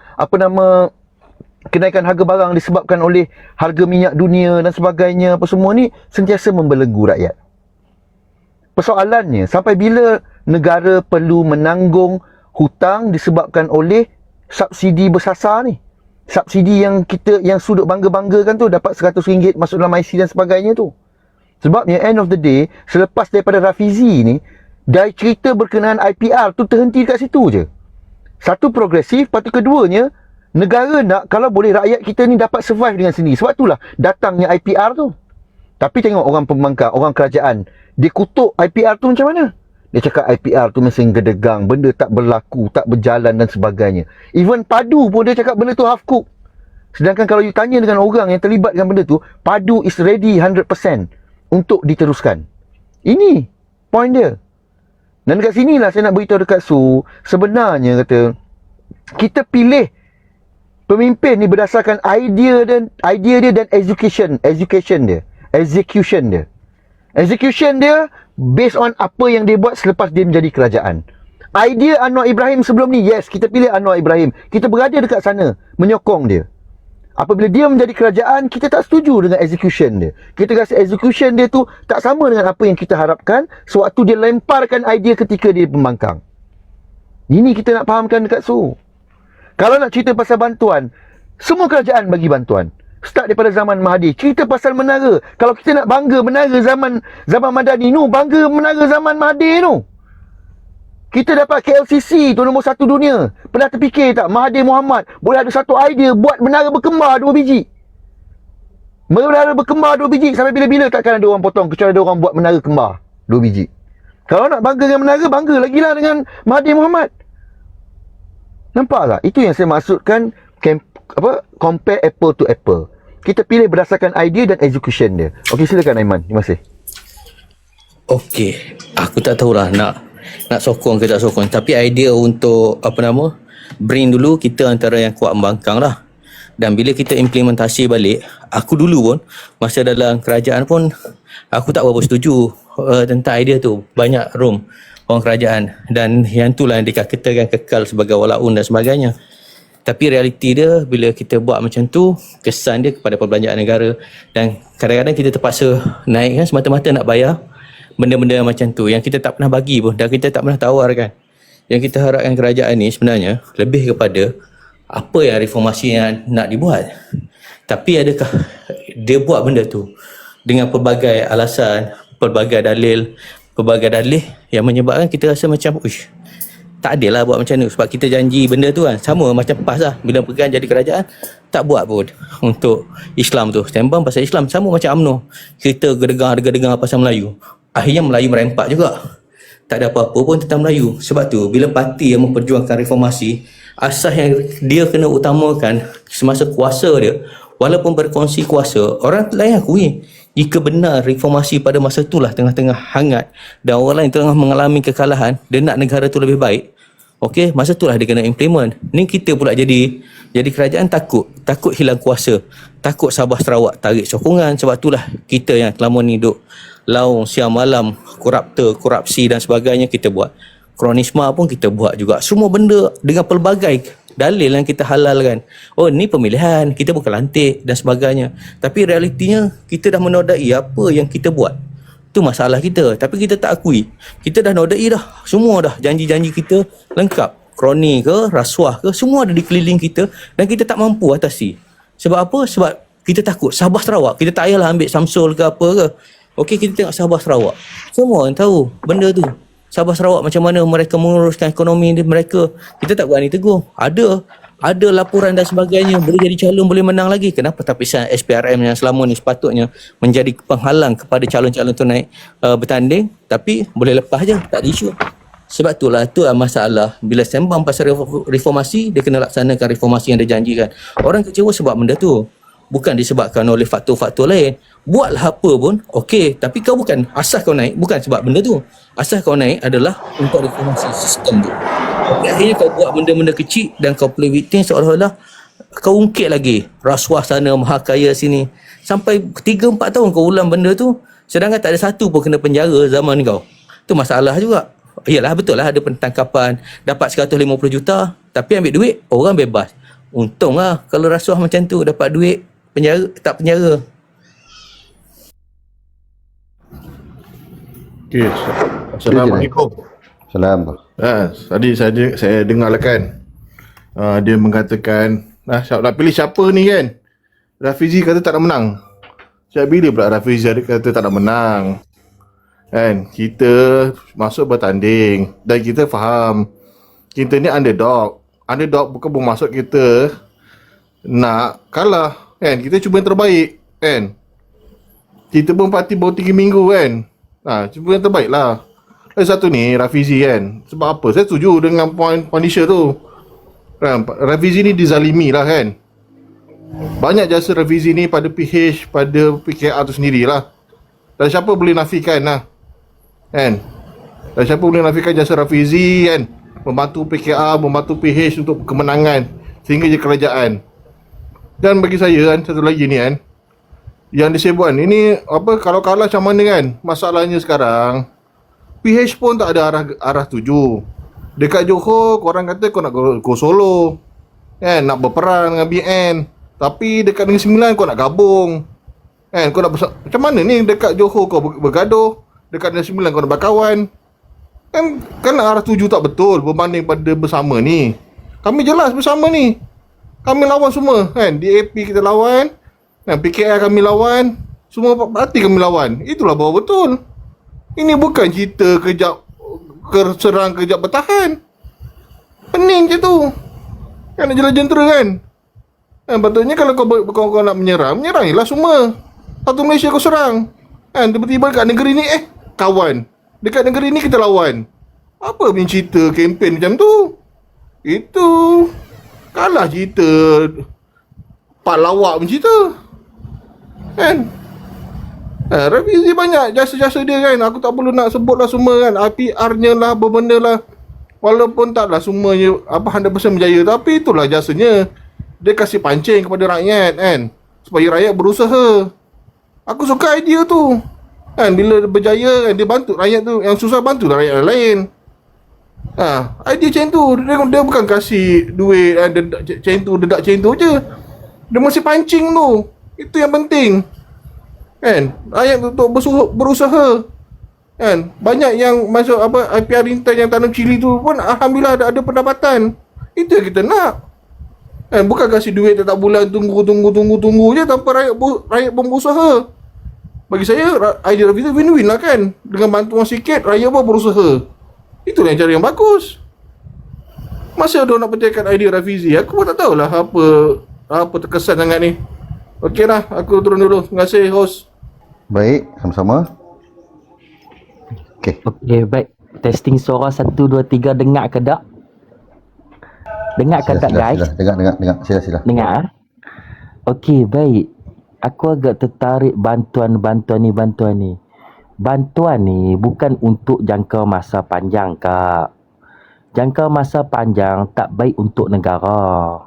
kenaikan harga barang disebabkan oleh harga minyak dunia dan sebagainya apa semua ni sentiasa membelenggu rakyat. Persoalannya, sampai bila negara perlu menanggung hutang disebabkan oleh subsidi bersasar ni? Subsidi yang sudut bangga-banggakan tu, dapat RM100 masuk dalam IC dan sebagainya tu. Sebabnya end of the day, selepas daripada Rafizi ni, dari cerita berkenaan IPR tu terhenti dekat situ je. Satu, progresif. Lepas tu keduanya, negara nak kalau boleh rakyat kita ni dapat survive dengan sendiri. Sebab itulah datangnya IPR tu. Tapi tengok orang pembangkang, orang kerajaan, dia kutuk IPR tu macam mana? Dia cakap IPR tu mesin gedegang, benda tak berlaku, tak berjalan dan sebagainya. Even padu pun dia cakap benda tu half cook. Sedangkan kalau you tanya dengan orang yang terlibat dengan benda tu, padu is ready 100% untuk diteruskan. Ini point dia. Dan dekat sinilah saya nak beritahu dekat Su, sebenarnya kata, kita pilih pemimpin ni berdasarkan idea dia dan execution dia. Execution dia based on apa yang dia buat selepas dia menjadi kerajaan. Idea Anwar Ibrahim sebelum ni, yes, kita pilih Anwar Ibrahim. Kita berada dekat sana, menyokong dia. Apabila dia menjadi kerajaan, kita tak setuju dengan execution dia. Kita rasa execution dia tu tak sama dengan apa yang kita harapkan sewaktu dia lemparkan idea ketika dia pembangkang. Ini kita nak fahamkan dekat Su. Kalau nak cerita pasal bantuan, semua kerajaan bagi bantuan. Start daripada zaman Mahathir. Cerita pasal menara. Kalau kita nak bangga menara zaman Madani tu, bangga menara zaman Mahathir tu. Kita dapat KLCC tu nombor 1 dunia. Pernah terfikir tak Mahathir Mohamad boleh ada satu idea buat menara berkembar 2 biji? Menara berkembar 2 biji, sampai bila-bila takkan ada orang potong kecuali ada orang buat menara kembar 2 biji. Kalau nak bangga dengan menara, bangga lagi lah dengan Mahathir Mohamad. Nampak tak? Itu yang saya maksudkan, compare apple to apple. Kita pilih berdasarkan idea dan execution dia. Okey, silakan Aiman. Terima kasih. Okey, aku tak tahulah nak sokong ke tak sokong, tapi idea untuk BRIN dulu kita antara yang kuat membangkang lah. Dan bila kita implementasi balik, aku dulu pun masa dalam kerajaan pun aku tak berapa setuju tentang idea tu. Banyak room orang kerajaan, dan yang itulah yang dikatakan kekal sebagai walaun dan sebagainya. Tapi realiti dia, bila kita buat macam tu, kesan dia kepada perbelanjaan negara. Dan kadang-kadang kita terpaksa naik kan, semata-mata nak bayar benda-benda macam tu yang kita tak pernah bagi pun, dan kita tak pernah tawarkan. Yang kita harapkan kerajaan ni sebenarnya lebih kepada apa yang reformasi yang nak dibuat. Tapi adakah dia buat benda tu dengan pelbagai alasan, pelbagai dalih yang menyebabkan kita rasa macam uish, tak adil lah buat macam tu. Sebab kita janji benda tu kan, sama macam PAS lah, bila pegang jadi kerajaan tak buat pun untuk Islam tu. Sembang pasal Islam sama macam UMNO, kita gedegang pasal Melayu, akhirnya Melayu merempak juga, tak ada apa-apa pun tentang Melayu. Sebab tu bila parti yang memperjuangkan reformasi, asas yang dia kena utamakan semasa kuasa dia, walaupun berkongsi kuasa, orang lain akui jika benar reformasi pada masa itulah tengah-tengah hangat dan orang lain tengah mengalami kekalahan, dia nak negara tu lebih baik, okey, masa itulah dia kena implement. Ni kita pula jadi kerajaan takut hilang kuasa, takut Sabah Sarawak tarik sokongan. Sebab itulah kita yang selama ni duk laung siang malam, korupsi dan sebagainya kita buat. Kronisma pun kita buat juga. Semua benda dengan pelbagai dalil yang kita halalkan. Oh, ni pemilihan, kita bukan lantik dan sebagainya. Tapi realitinya kita dah menodai apa yang kita buat. Itu masalah kita. Tapi kita tak akui. Kita dah nodai dah. Semua dah janji-janji kita lengkap. Kroni ke, rasuah ke, semua ada di keliling kita dan kita tak mampu atasi. Sebab apa? Sebab kita takut Sabah Sarawak. Kita tak payahlah ambil Samsul ke apa ke. Okey, kita tengok Sabah Sarawak. Semua orang tahu benda tu. Sabah Sarawak macam mana mereka menguruskan ekonomi mereka. Kita tak berani tegur. Ada laporan dan sebagainya, boleh jadi calon, boleh menang lagi. Kenapa tapisan SPRM yang selama ni sepatutnya menjadi penghalang kepada calon-calon tu naik bertanding, tapi boleh lepas je, tak ada isu. Sebab itulah masalah. Bila sembang pasal reformasi, dia kena laksanakan reformasi yang dia janjikan. Orang kecewa sebab benda tu, bukan disebabkan oleh faktor-faktor lain. Buatlah apa pun, okey, tapi kau bukan, asas kau naik bukan sebab benda tu. Asas kau naik adalah untuk reformasi sistem tu. Okay, akhirnya kau buat benda-benda kecil dan kau play victim seolah-olah kau ungkit lagi rasuah sana, mahakaya sini. Sampai 3-4 tahun kau ulang benda tu, sedangkan tak ada satu pun kena penjara zaman kau. Tu masalah juga. Yalah, betul lah ada pentangkapan, dapat 150 juta, tapi ambil duit, orang bebas. Untung lah kalau rasuah macam tu, dapat duit, penjara, tak penjara. Okay. Assalamualaikum. Salam. Tadi saya dengar lah kan. Dia mengatakan nak pilih siapa ni kan. Rafizi kata tak nak menang. Sejak bila pula Rafizi kata tak nak menang? Kan, kita masuk bertanding dan kita faham kita ni underdog. Underdog bukan bermaksud kita nak kalah kan. Kita cuba yang terbaik kan. Kita pun parti baru 3 minggu kan. Cuba yang terbaik lah. Satu ni Rafizi kan. Sebab apa? Saya setuju dengan point Nisha tu kan. Rafizi ni dizalimi lah kan. Banyak jasa Rafizi ni pada PH, pada PKR tu sendirilah. Dan siapa boleh nafikan lah kan. Dan siapa boleh nafikan jasa Rafizi kan, membantu PKR, membantu PH untuk kemenangan sehingga je kerajaan. Dan bagi saya kan, satu lagi ni kan, yang disebutkan ini apa, kalau kalah macam mana kan. Masalahnya sekarang PH pun tak ada arah tuju. Dekat Johor korang kata kau nak go solo kan, nak berperang dengan BN. Tapi dekat Negeri Sembilan kau nak gabung kan, kau nak macam mana ni? Dekat Johor kau bergaduh, dekat Negeri Sembilan kau nak berkawan kan arah tuju tak betul berbanding pada bersama ni. Kami jelas bersama ni, kami lawan semua kan. DAP kita lawan kan, PKR kami lawan, semua parti kami lawan. Itulah bahawa betul. Ini bukan cerita kejap serang, kejap bertahan. Pening je tu kan, nak jentera kan. Patutnya kalau kau nak menyerangilah semua. Satu Malaysia kau serang kan. Tiba-tiba kat negeri ni kawan, dekat negeri ni kita lawan. Apa punya cerita kempen macam tu? Itu kalah cerita pak lawak punya cerita kan. Rafizi banyak jasa-jasa dia kan. Aku tak perlu nak sebut lah semua kan. PR-nya lah, berbenda lah. Walaupun taklah semuanya 100% berjaya, tapi itulah jasanya. Dia kasih pancing kepada rakyat kan, supaya rakyat berusaha. Aku suka idea tu kan. Bila berjaya kan, dia bantu rakyat tu. Yang susah bantu rakyat lain. Idea macam tu. Dia bukan kasih duit dedak macam tu je. Dia mesti pancing tu. Itu yang penting kan. Rakyat untuk berusaha kan. Banyak yang masuk IPR intern yang tanam cili tu pun alhamdulillah ada pendapatan. Itu yang kita nak kan. Bukan kasih duit tiap bulan, tunggu je tanpa rakyat pun berusaha. Bagi saya idea Rafizi win-win lah kan. Dengan bantuan sikit, rakyat pun berusaha. Itulah yang cara yang bagus. Masa ada nak percayakan idea Rafizi, aku pun tak tahulah apa terkesan sangat ni. Okey lah, aku turun dulu. Terima kasih host. Baik, sama-sama. Okey, baik. Testing suara 1 2 3, dengar ke tak? Dengar ke tak guys? Dengar. Sila. Dengar. Okey, baik. Aku agak tertarik bantuan ni. Bantuan ni bukan untuk jangka masa panjang, Kak. Jangka masa panjang tak baik untuk negara.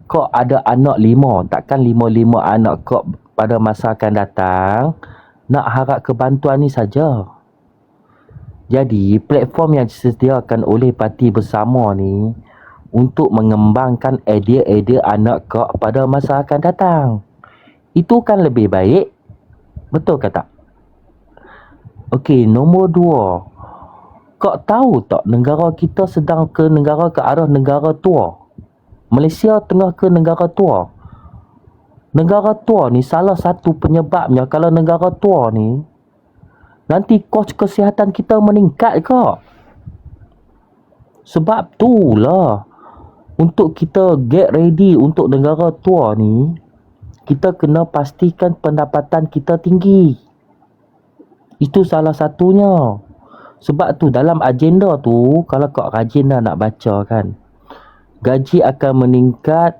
Kau ada anak 5, takkan 5 anak kau pada masa akan datang nak harap ke bantuan ni saja. Jadi, platform yang disediakan oleh parti bersama ni untuk mengembangkan idea-idea anak kau pada masa akan datang. Itu kan lebih baik. Betul ke tak? Okey, nombor 2. Kau tahu tak negara kita sedang ke arah negara tua? Malaysia tengah ke negara tua. Negara tua ni salah satu penyebabnya kalau negara tua ni nanti kos kesihatan kita meningkat kak. Sebab tu lah untuk kita get ready untuk negara tua ni, kita kena pastikan pendapatan kita tinggi. Itu salah satunya. Sebab tu dalam agenda tu, kalau kau rajin dah nak baca kan, gaji akan meningkat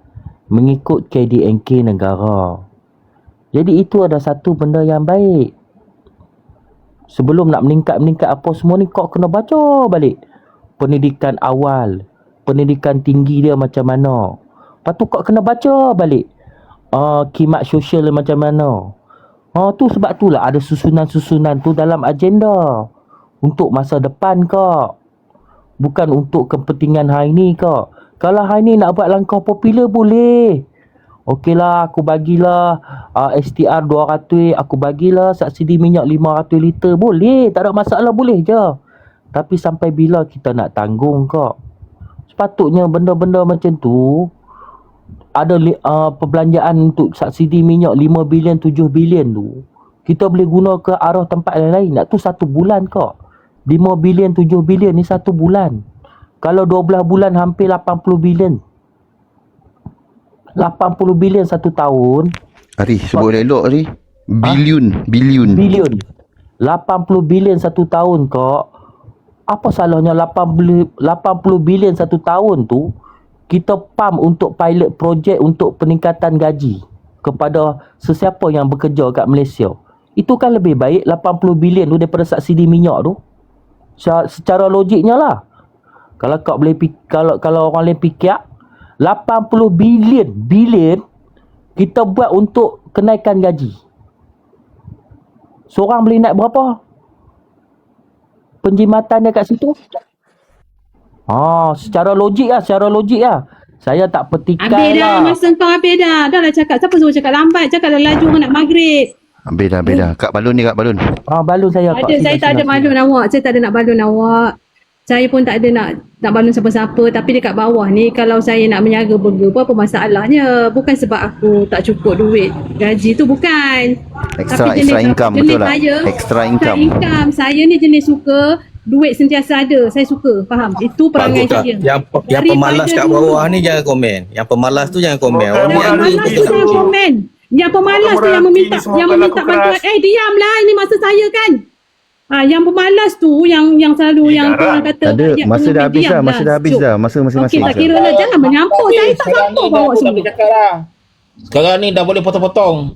mengikut KDNK negara. Jadi itu ada satu benda yang baik. Sebelum nak meningkat apa semua ni, kau kena baca balik pendidikan awal, pendidikan tinggi dia macam mana, Lepas tu kau kena baca balik khidmat sosial macam mana. Tu sebab tu lah ada susunan-susunan tu dalam agenda untuk masa depan kak. Bukan untuk kepentingan hari ni kak. Kalau hari ni nak buat langkah popular boleh. Okeylah, aku bagilah STR 200, aku bagilah subsidi minyak 500 liter. Boleh, tak ada masalah, boleh je. Tapi sampai bila kita nak tanggung kak? Sepatutnya benda-benda macam tu ada perbelanjaan untuk subsidi minyak 5 bilion 7 bilion tu kita boleh guna ke arah tempat lain-lain. Nak tu 1 bulan kak. 5 bilion 7 bilion ni 1 bulan. Kalau 12 bulan hampir 80 bilion. 80 bilion 1 tahun. Ari, sebut elok Ari. Bilion. 80 bilion 1 tahun kak. Apa salahnya 80 bilion 1 tahun tu kita pump untuk pilot projek untuk peningkatan gaji kepada sesiapa yang bekerja kat Malaysia. Itu kan lebih baik 80 bilion tu daripada subsidi minyak tu. Secara logiknya lah. Kalau kau boleh kalau orang lain fikir 80 bilion kita buat untuk kenaikan gaji. Seorang boleh naik berapa? Penjimatan dia kat situ? Secara logik lah. Saya tak petikai Habis dah lah. masa kau habis dah. Dah lah cakap. Siapa suruh cakap lambat? Cakap dah laju nak maghrib. Habis dah. Kak balun ni, Kak balun. Balun saya Kak. Saya tak ada balun awak. Saya tak ada nak balun awak. Saya pun tak ada nak balun siapa-siapa. Tapi dekat bawah ni kalau saya nak menyaga burger pun apa masalahnya? Bukan sebab aku tak cukup duit. Gaji tu bukan. Extra Tapi income, jenis betul lah. saya, Extra income. Saya ni jenis suka duit sentiasa ada. Saya suka. Faham? Itu perangai Bagus tak? saya. Yang pemalas kat bawah ni jangan komen. Yang pemalas tu jangan komen. Orang Yang pemalas tu jangan komen. Yang pemalas tu yang meminta bantuan. Diamlah, ini masa saya kan. Yang pemalas tu yang selalu yang orang kata Tak ada. Masa dah habis dah. Masa masing-masing. Okey, tak kira lah. Jangan menyampuk. Saya tak sampuk bawa semua. Sekarang ni dah boleh potong-potong.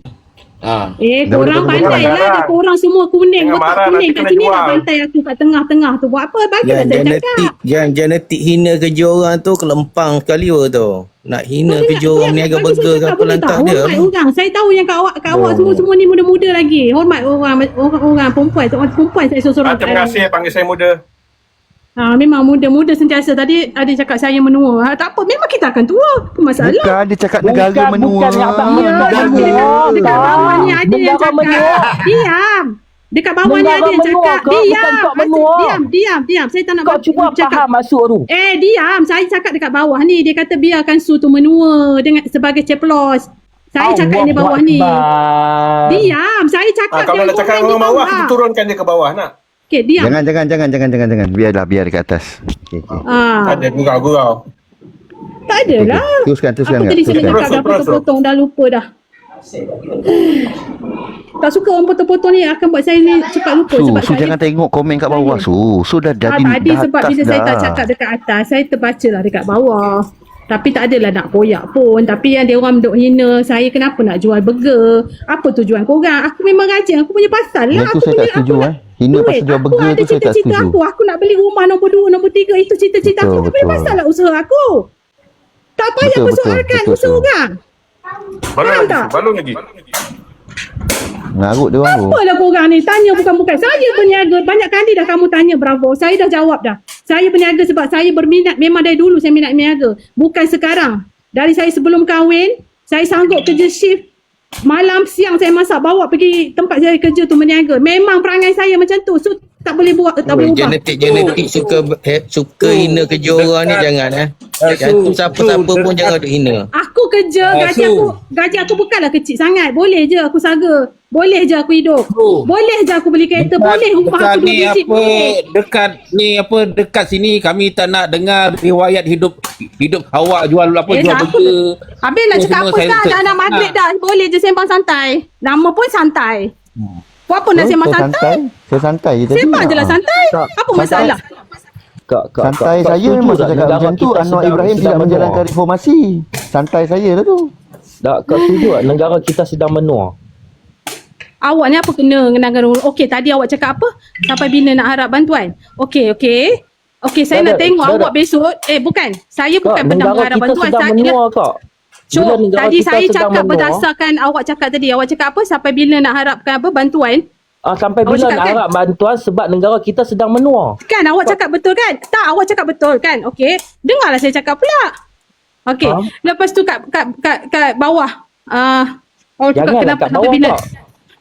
Korang pandai lah. Dah korang semua kuning. Jangan Kotak marah, kuning nanti kat kena sini jual. nak bantai aku kat tengah-tengah tu. Buat apa? Bagilah saya cakap. Yang genetik hina kerja orang tu kelempang sekali tu. Nak hina kerja orang niaga burger ke apa lantak dia. Hormat orang. Saya tahu yang kat awak semua ni muda-muda lagi. Hormat orang perempuan. Seorang perempuan saya seorang. Terima kasih panggil saya muda. Memang muda-muda sentiasa. Tadi ada cakap saya menua. Tak apa, memang kita akan tua. Apa masalah? Bukan, dia cakap negara menua. Dekat bawah ni ada yang cakap. Diam. Dekat bawah ni ada yang cakap. Diam. Saya tak nak Kau cuba faham maksud tu. Diam. Saya cakap dekat bawah ni. Dia kata biarkan Su tu menua dengan sebagai ceplos. Saya cakap ni bawah ni. Diam. Saya cakap Kalau nak cakap orang bawah, kita turunkan dia ke bawah nak. Okey, diam. Jangan. Biar dekat atas. Okay. Ada gurau-gurau. Tak ada lah. Teruskan. Apa tadi saya nak cakap dah potong-potong dah lupa dah. Tak suka orang potong-potong ni akan buat saya ni cepat lupa. Su jangan tengok komen kat bawah. Su dah jadi tadi dah sebab atas bila saya tak dah. cakap dekat atas, saya terbaca lah dekat bawah. Tapi tak adalah nak koyak pun. Tapi yang dia orang duk hina saya, kenapa nak jual burger? Apa tujuan korang? Aku memang rajin. Aku punya pasal lah. Itu saya tak setuju Hina pasal jual burger tu saya tak setuju. Aku nak beli rumah nombor 2, nombor 3. Itu cita-cita aku. Tak boleh pasal lah usaha aku. Tak payah persoalkan usaha orang. Balon lagi. Ngarut dia orang tu. Apalah korang ni tanya bukan-bukan. Saya berniaga. Banyak kali dah kamu tanya, bravo. Saya dah jawab dah. Saya berniaga sebab saya berminat. Memang dari dulu saya minat berniaga. Bukan sekarang. Dari saya sebelum kahwin, saya sanggup kerja shift. Malam siang saya masak, bawa pergi tempat saya kerja tu berniaga. Memang perangai saya macam tu. So tak boleh buat, tak boleh ubah. Genetik suka hina kerja orang ni jangan Yang tu siapa-siapa pun jangan duk hina. Aku kerja, gaji aku bukanlah kecil sangat. Boleh je aku saga. Boleh je aku hidup. Boleh je aku beli kereta. Boleh rumah aku 2 biji. Dekat sini kami tak nak dengar riwayat hidup awak jual burger. Habis nak cakap apa dah nak maghrib dah. Boleh je sembang santai. Nama pun santai. Buat apa nak sembang santai? Saya santai je tadi. Sembang je lah santai. Apa masalah? Santai saya memang saya cakap macam tu. Anwar Ibrahim tidak menjalankan reformasi. Santai saya lah tu. Kau setuju tak negara kita sedang menua? Awak ni apa kena ngenangkan orang? Okey, tadi awak cakap apa? Sampai bila nak harap bantuan? Okey, saya nak tengok awak besok. Bukan. Saya bukan pernah mengharap bantuan. Negara kita sedang menua kak. Bila Syuk, negara tadi kita saya sedang cakap menua, berdasarkan awak cakap tadi. Awak cakap apa? Sampai bila nak harapkan apa bantuan? sampai Awak bila cakap nak kan? harap bantuan sebab negara kita sedang menua. Kan awak cakap betul kan? Tak, awak cakap betul kan? Okey. Dengarlah saya cakap pula. Okey. Faham? Lepas tu kat bawah. Awak cakap Janganlah kenapa kat sampai bawah, bila? Kak.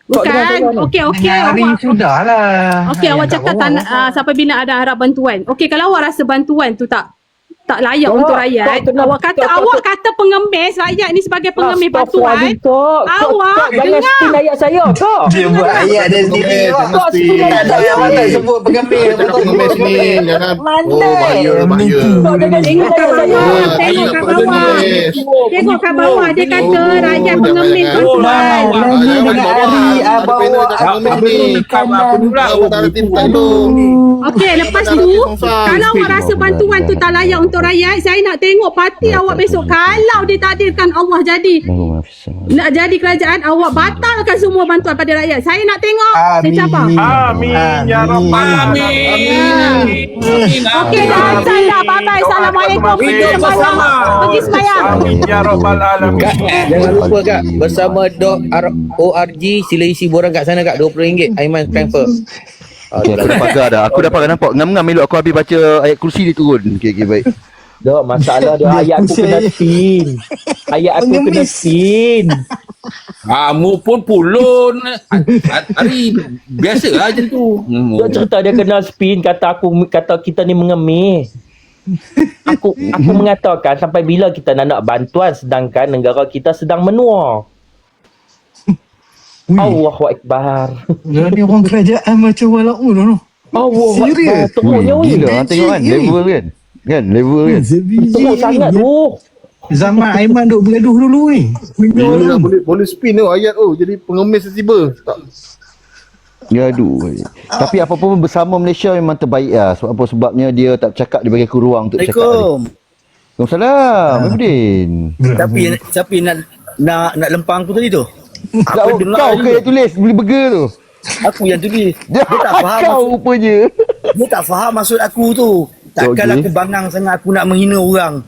Kak dengar Bukan. saya ni. Okey, okey. Hari Awak sudah lah. okey, awak cakap tak nak, sampai bila ada harap bantuan. Okey, kalau awak rasa bantuan tu tak layak Kak, untuk rakyat, Kak kena- awak kata Kak- awak kata pengemis rakyat ni sebagai pengemis bantuan. Astaghfirullahaladzim, Kak. Kak, Awak Kak, jangan dengar. spin ayat saya, Kak. Dia buat ayat dia sendiri. Kak, spin ayat saya. Sebut pengemis. Cakap pengemis ni, jangan. Mandai. Oh, bahaya. Kak, jangan spin Tengok kat ayat saya. bawah, tengok kat bawah. Tengok kat bawah dia kata rakyat pengemis bantuan. Okey, lepas tu kalau awak rasa bantuan tu tak layak untuk rakyat, saya nak tengok parti awak besok. Kalau ditakdirkan Allah jadi nak jadi kerajaan, awak batalkan semua bantuan pada rakyat. Saya nak tengok. Saya cabar. Amin ya rabbal alamin. Okey, dah asal dah. Bye-bye. Assalamualaikum. Pergi sembahyang. Pergi sembahyang. Amin ya rabbal alamin. Jangan lupa Kak, bersama .org sila isi borang kat sana Kak, RM20 Aiman transfer. Aku dah pagar dah. Aku dah pagar nampak. Ngam-ngam elok aku habis baca ayat kursi dia turun. Okey, baik. Dok, masalah dia ayat aku kena spin. Ayat aku kena spin. Kamu pun pulun. Hari biasa lah macam tu. Dok cerita dia kena spin, kata kita ni mengemis. Aku mengatakan sampai bila kita nak bantuan sedangkan negara kita sedang menua. Allahu Akbar. Dia ni orang kerajaan macam walaupun tu. Allahu Akbar. Serius? Teruknya weh. Gila, tengok kan level kan. Kan level kan. Teruk sangat tu. Zaman Aiman duk bergaduh dulu ni. Gila, boleh spin tu ayat tu. Jadi pengemis tiba. Tak. Ya aduh. Tapi apa pun bersama Malaysia memang terbaik lah. Sebab apa? Sebabnya dia tak bercakap, dia bagi aku ruang untuk bercakap. Waalaikumsalam. Abidin. Siapa nak lempang aku tadi tu? Kau ke yang tulis beli burger tu? Aku yang tulis. Dia tak faham Kau rupanya. Dia tak faham maksud aku tu. Takkan Okey. aku bangang sangat aku nak menghina orang.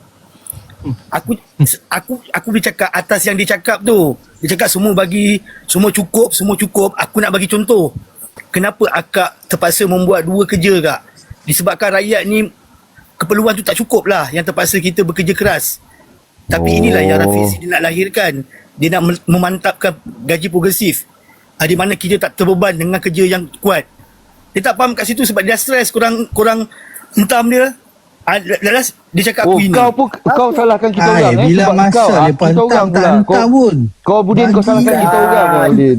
Aku dia cakap atas yang dia cakap tu. Dia cakap semua cukup. Aku nak bagi contoh. Kenapa akak terpaksa membuat dua kerja kak? Disebabkan rakyat ni keperluan tu tak cukup lah yang terpaksa kita bekerja keras. Tapi inilah yang Rafizi dia nak lahirkan. Dia nak memantapkan gaji progresif. Di mana kita tak terbeban dengan kerja yang kuat. Dia tak faham kat situ sebab dia stres kurang hentam dia. Lalas dia cakap aku ini. Kau salahkan kita orang Bila sebab masa kau, lepas kita orang tak pula. hantar pun. Kau Budin kau salahkan kita orang Budin.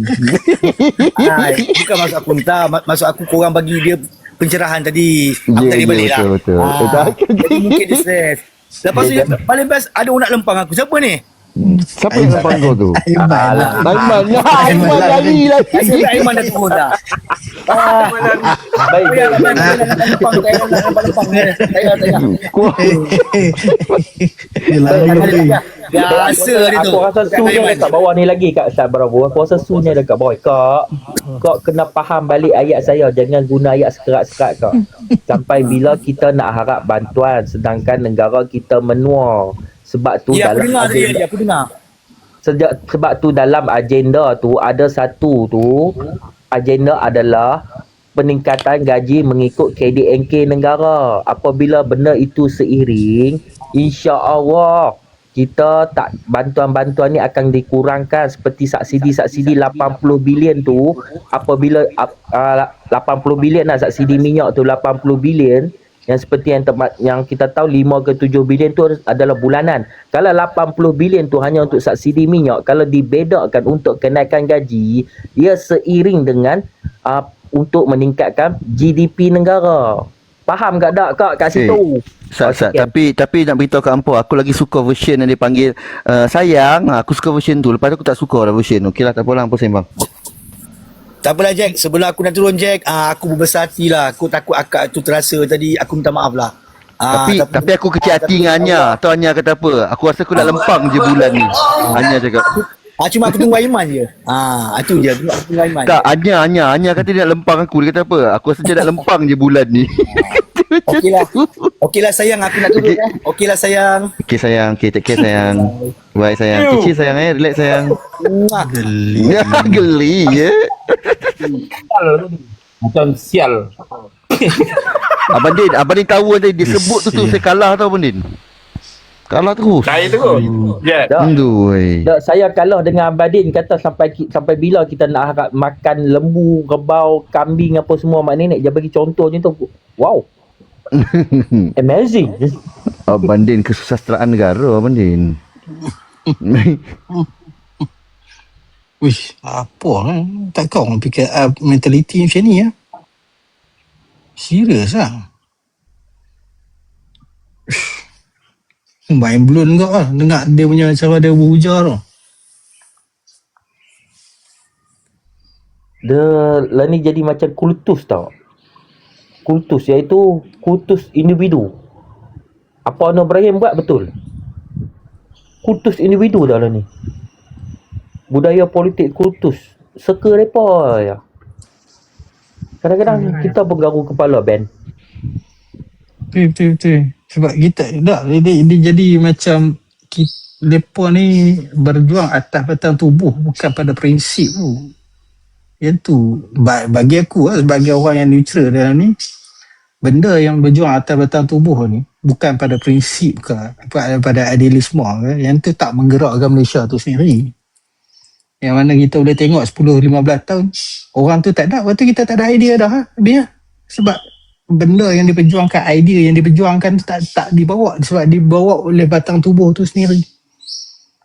Bukan maksud aku hentam. Maksud aku korang bagi dia pencerahan tadi. Aku Ya, tadi ya, balik lah. betul. Jadi mungkin dia stres. Lepas tu dia paling best ada orang nak lempang aku. Siapa ni? Siapa yang lempang kau tu? Aiman lah. Aiman lari lagi. Aiman dah turun dah. Baik. Biasa dia tu. Aku rasa Su ni dekat bawah ni lagi Kak Ustaz Bravo. Aku rasa Su ni dekat bawah. Kak kena faham balik ayat saya. Jangan guna ayat sekerat-sekerat Kak. Sampai bila kita nak harap bantuan sedangkan negara kita menua. Sebab tu Ya, aku dalam dengar dia. agenda, Aku dengar. sebab tu dalam agenda tu ada satu tu agenda adalah peningkatan gaji mengikut KDNK negara. Apabila benda itu seiring, insya-Allah kita tak bantuan-bantuan ni akan dikurangkan seperti subsidi 80 bilion tu. Apabila 80 bilion lah subsidi minyak tu 80 bilion yang seperti yang kita tahu 5 ke 7 bilion tu adalah bulanan. Kalau 80 bilion tu hanya untuk subsidi minyak, kalau dibedakan untuk kenaikan gaji, dia seiring dengan untuk meningkatkan GDP negara. Faham tak Kak kat situ? Sat. Tapi nak beritahu kat hampa, aku lagi suka version yang dia panggil sayang. Aku suka version tu. Lepas tu aku tak suka lah version. Okeylah, tak apalah, hampa sembang. Tak apalah Jack, sebelum aku nak turun Jack, aku berbesar hati lah. Aku takut akak tu terasa tadi, aku minta maaf lah. Tapi aku kecil hati dengan Anya. Tahu Anya kata apa? Aku rasa aku nak lempang je bulan ni. Anya cakap. Cuma aku tunggu Aiman je. Itu je, aku tunggu Aiman. Tak, Anya kata dia nak lempang aku. Dia kata apa? Aku rasa dia nak lempang je bulan ni. Okeylah sayang, aku nak turun ya. Okeylah sayang. Okay sayang, okay, take care sayang. Bye sayang. Cici sayang relax sayang. Geli. Geli ya. Macam sial. Abang Din tahu tadi dia sebut tu saya kalah tau Abang Din. Kalah terus. Saya terus. Ya. Andoi. Tak, saya kalah dengan Abadin kata sampai bila kita nak harap makan lembu, kerbau, kambing apa semua mak nenek dia bagi contoh macam tu. Wow. Amazing. Abang Din kesusastraan negara Abang Din. Wish, apa tak kau orang fikir mentaliti macam ni ya? Serius lah. Main belum kau lah. Dengar dia punya cara dia berujar tu. Dia lah ni jadi macam kultus tau. Kultus iaitu kultus individu. Apa Anwar Ibrahim buat betul. Kultus individu dah lah ni. Budaya politik kultus. Seka mereka ya. Kadang-kadang kita bergaru kepala Ben. Betul. Sebab kita tak dia jadi macam mereka ni berjuang atas batang tubuh bukan pada prinsip tu. Yang tu bagi aku sebagai orang yang neutral dalam ni, benda yang berjuang atas batang tubuh ni bukan pada prinsip ke pada idealisme ke, yang tu tak menggerakkan Malaysia tu sendiri. Yang mana kita boleh tengok 10-15 tahun orang tu tak ada, waktu kita tak ada idea dah dia. Sebab benda yang diperjuangkan, idea yang diperjuangkan tak dibawa, sebab dibawa oleh batang tubuh tu sendiri.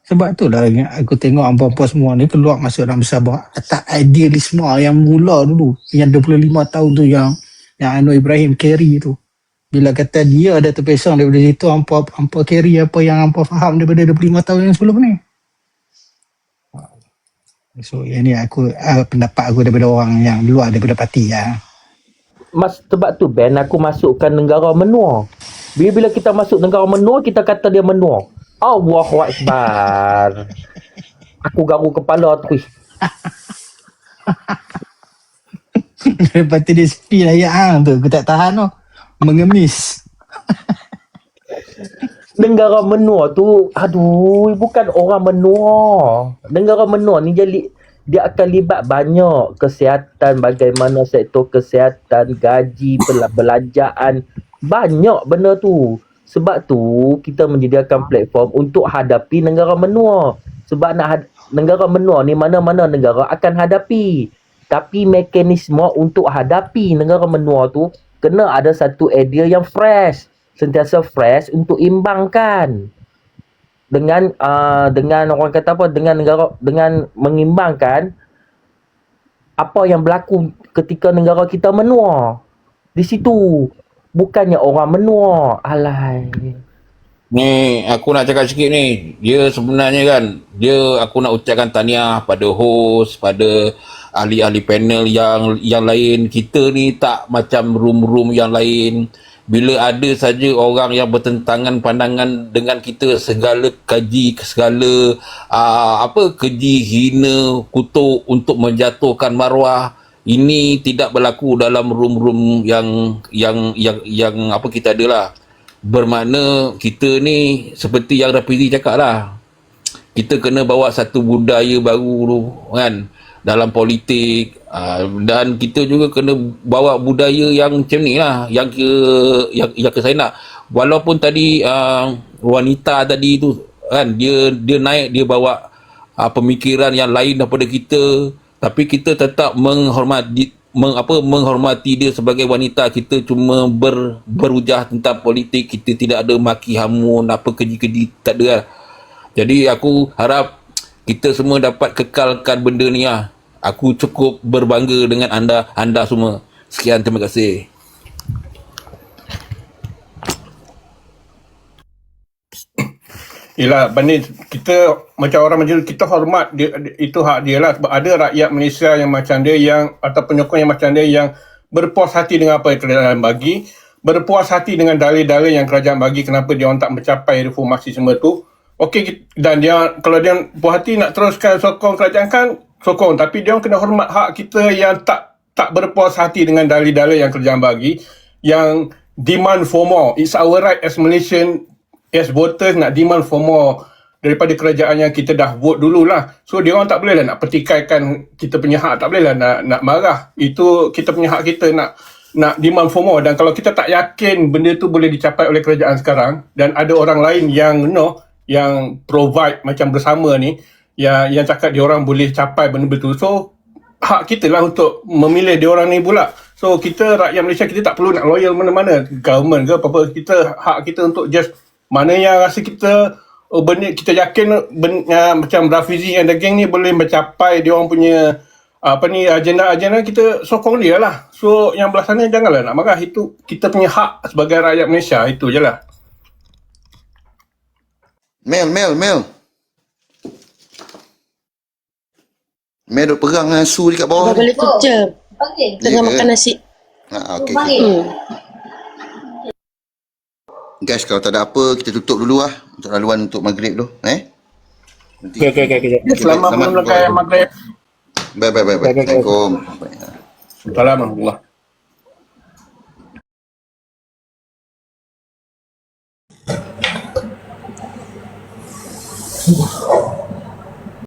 Sebab tu lah aku tengok apa-apa semua ni keluar masuk dalam Sabah atas idealisme yang mula dulu, yang 25 tahun tu yang Anwar Ibrahim carry tu. Bila kata dia ada terpesong daripada situ, hampa carry apa yang hampa faham daripada 25 tahun yang sebelum ni. So yang ni aku pendapat aku daripada orang yang luar daripada parti ya. Sebab tu Ben aku masukkan negara menua. Bila kita masuk negara menua, kita kata dia menua. Allahu Akbar. Aku garu kepala tu. Lepas tu dia spin ayat tu. Aku tak tahan tu. Mengemis. Negara menua tu, aduh, bukan orang menua. Negara menua ni dia akan libat banyak kesihatan, bagaimana sektor kesihatan, gaji, belanjaan, banyak benda tu. Sebab tu kita menyediakan platform untuk hadapi negara menua. Sebab negara menua ni mana-mana negara akan hadapi. Tapi mekanisme untuk hadapi negara menua tu kena ada satu idea yang fresh, sentiasa fresh untuk imbangkan. Dengan orang kata apa, dengan mengimbangkan apa yang berlaku ketika negara kita menua. Di situ bukannya orang menua. Alai. Ni aku nak cakap sikit ni. Dia sebenarnya kan, aku nak ucapkan tahniah pada host, pada ahli-ahli panel yang lain. Kita ni tak macam room-room yang lain. Bila ada saja orang yang bertentangan pandangan dengan kita, segala keji hina, kutuk untuk menjatuhkan maruah, ini tidak berlaku dalam room-room yang apa kita ada lah. Bermakna kita ni seperti yang Rafizi cakap lah, kita kena bawa satu budaya baru tu kan dalam politik, dan kita juga kena bawa budaya yang macam ni lah, yang saya nak. Walaupun tadi wanita tadi tu kan, dia naik, dia bawa pemikiran yang lain daripada kita, tapi kita tetap menghormati dia sebagai wanita. Kita cuma berujah tentang politik, kita tidak ada maki hamun apa keji-keji, tak ada lah. Jadi aku harap kita semua dapat kekalkan benda ni lah. Aku cukup berbangga dengan anda semua. Sekian, terima kasih. Yelah, Bandit, kita macam orang majlis, kita hormat dia, itu hak dia lah. Sebab ada rakyat Malaysia yang macam dia, atau penyokong yang macam dia, yang berpuas hati dengan apa yang kerajaan bagi, berpuas hati dengan dalil-dalil yang kerajaan bagi, kenapa dia orang tak mencapai reformasi semua tu. Okey, dan dia, kalau dia puas hati nak teruskan sokong kerajaan kan, sokong. Tapi dia orang kena hormat hak kita yang tak berpuas hati dengan dalil-dalil yang kerajaan bagi, yang demand for more. It's our right as Malaysian, as voters nak demand for more daripada kerajaan yang kita dah vote dululah. So dia orang tak boleh lah nak pertikaikan kita punya hak, tak boleh lah nak marah. Itu kita punya hak, kita nak demand for more. Dan kalau kita tak yakin benda tu boleh dicapai oleh kerajaan sekarang dan ada orang lain yang yang provide macam bersama ni, yang cakap dia orang boleh capai benda betul. So hak kita lah untuk memilih dia orang ni pula. So kita rakyat Malaysia, kita tak perlu nak loyal mana-mana government ke apa-apa. Hak kita untuk just mana yang rasa kita benda kita yakin macam Rafizi and the gang ni boleh mencapai dia orang punya agenda-agenda, kita sokong dia lah. So yang belah sana janganlah nak marah. Itu kita punya hak sebagai rakyat Malaysia. Itu je lah. Mel duk perang dengan Su dekat bawah. Boleh kerja. Tengah makan nasi. Okey. Guys, kalau tak ada apa, kita tutup dulu lah untuk laluan untuk maghrib tu. Okay. Selamat menunaikan maghrib. Bye. Assalamualaikum. Assalamualaikum.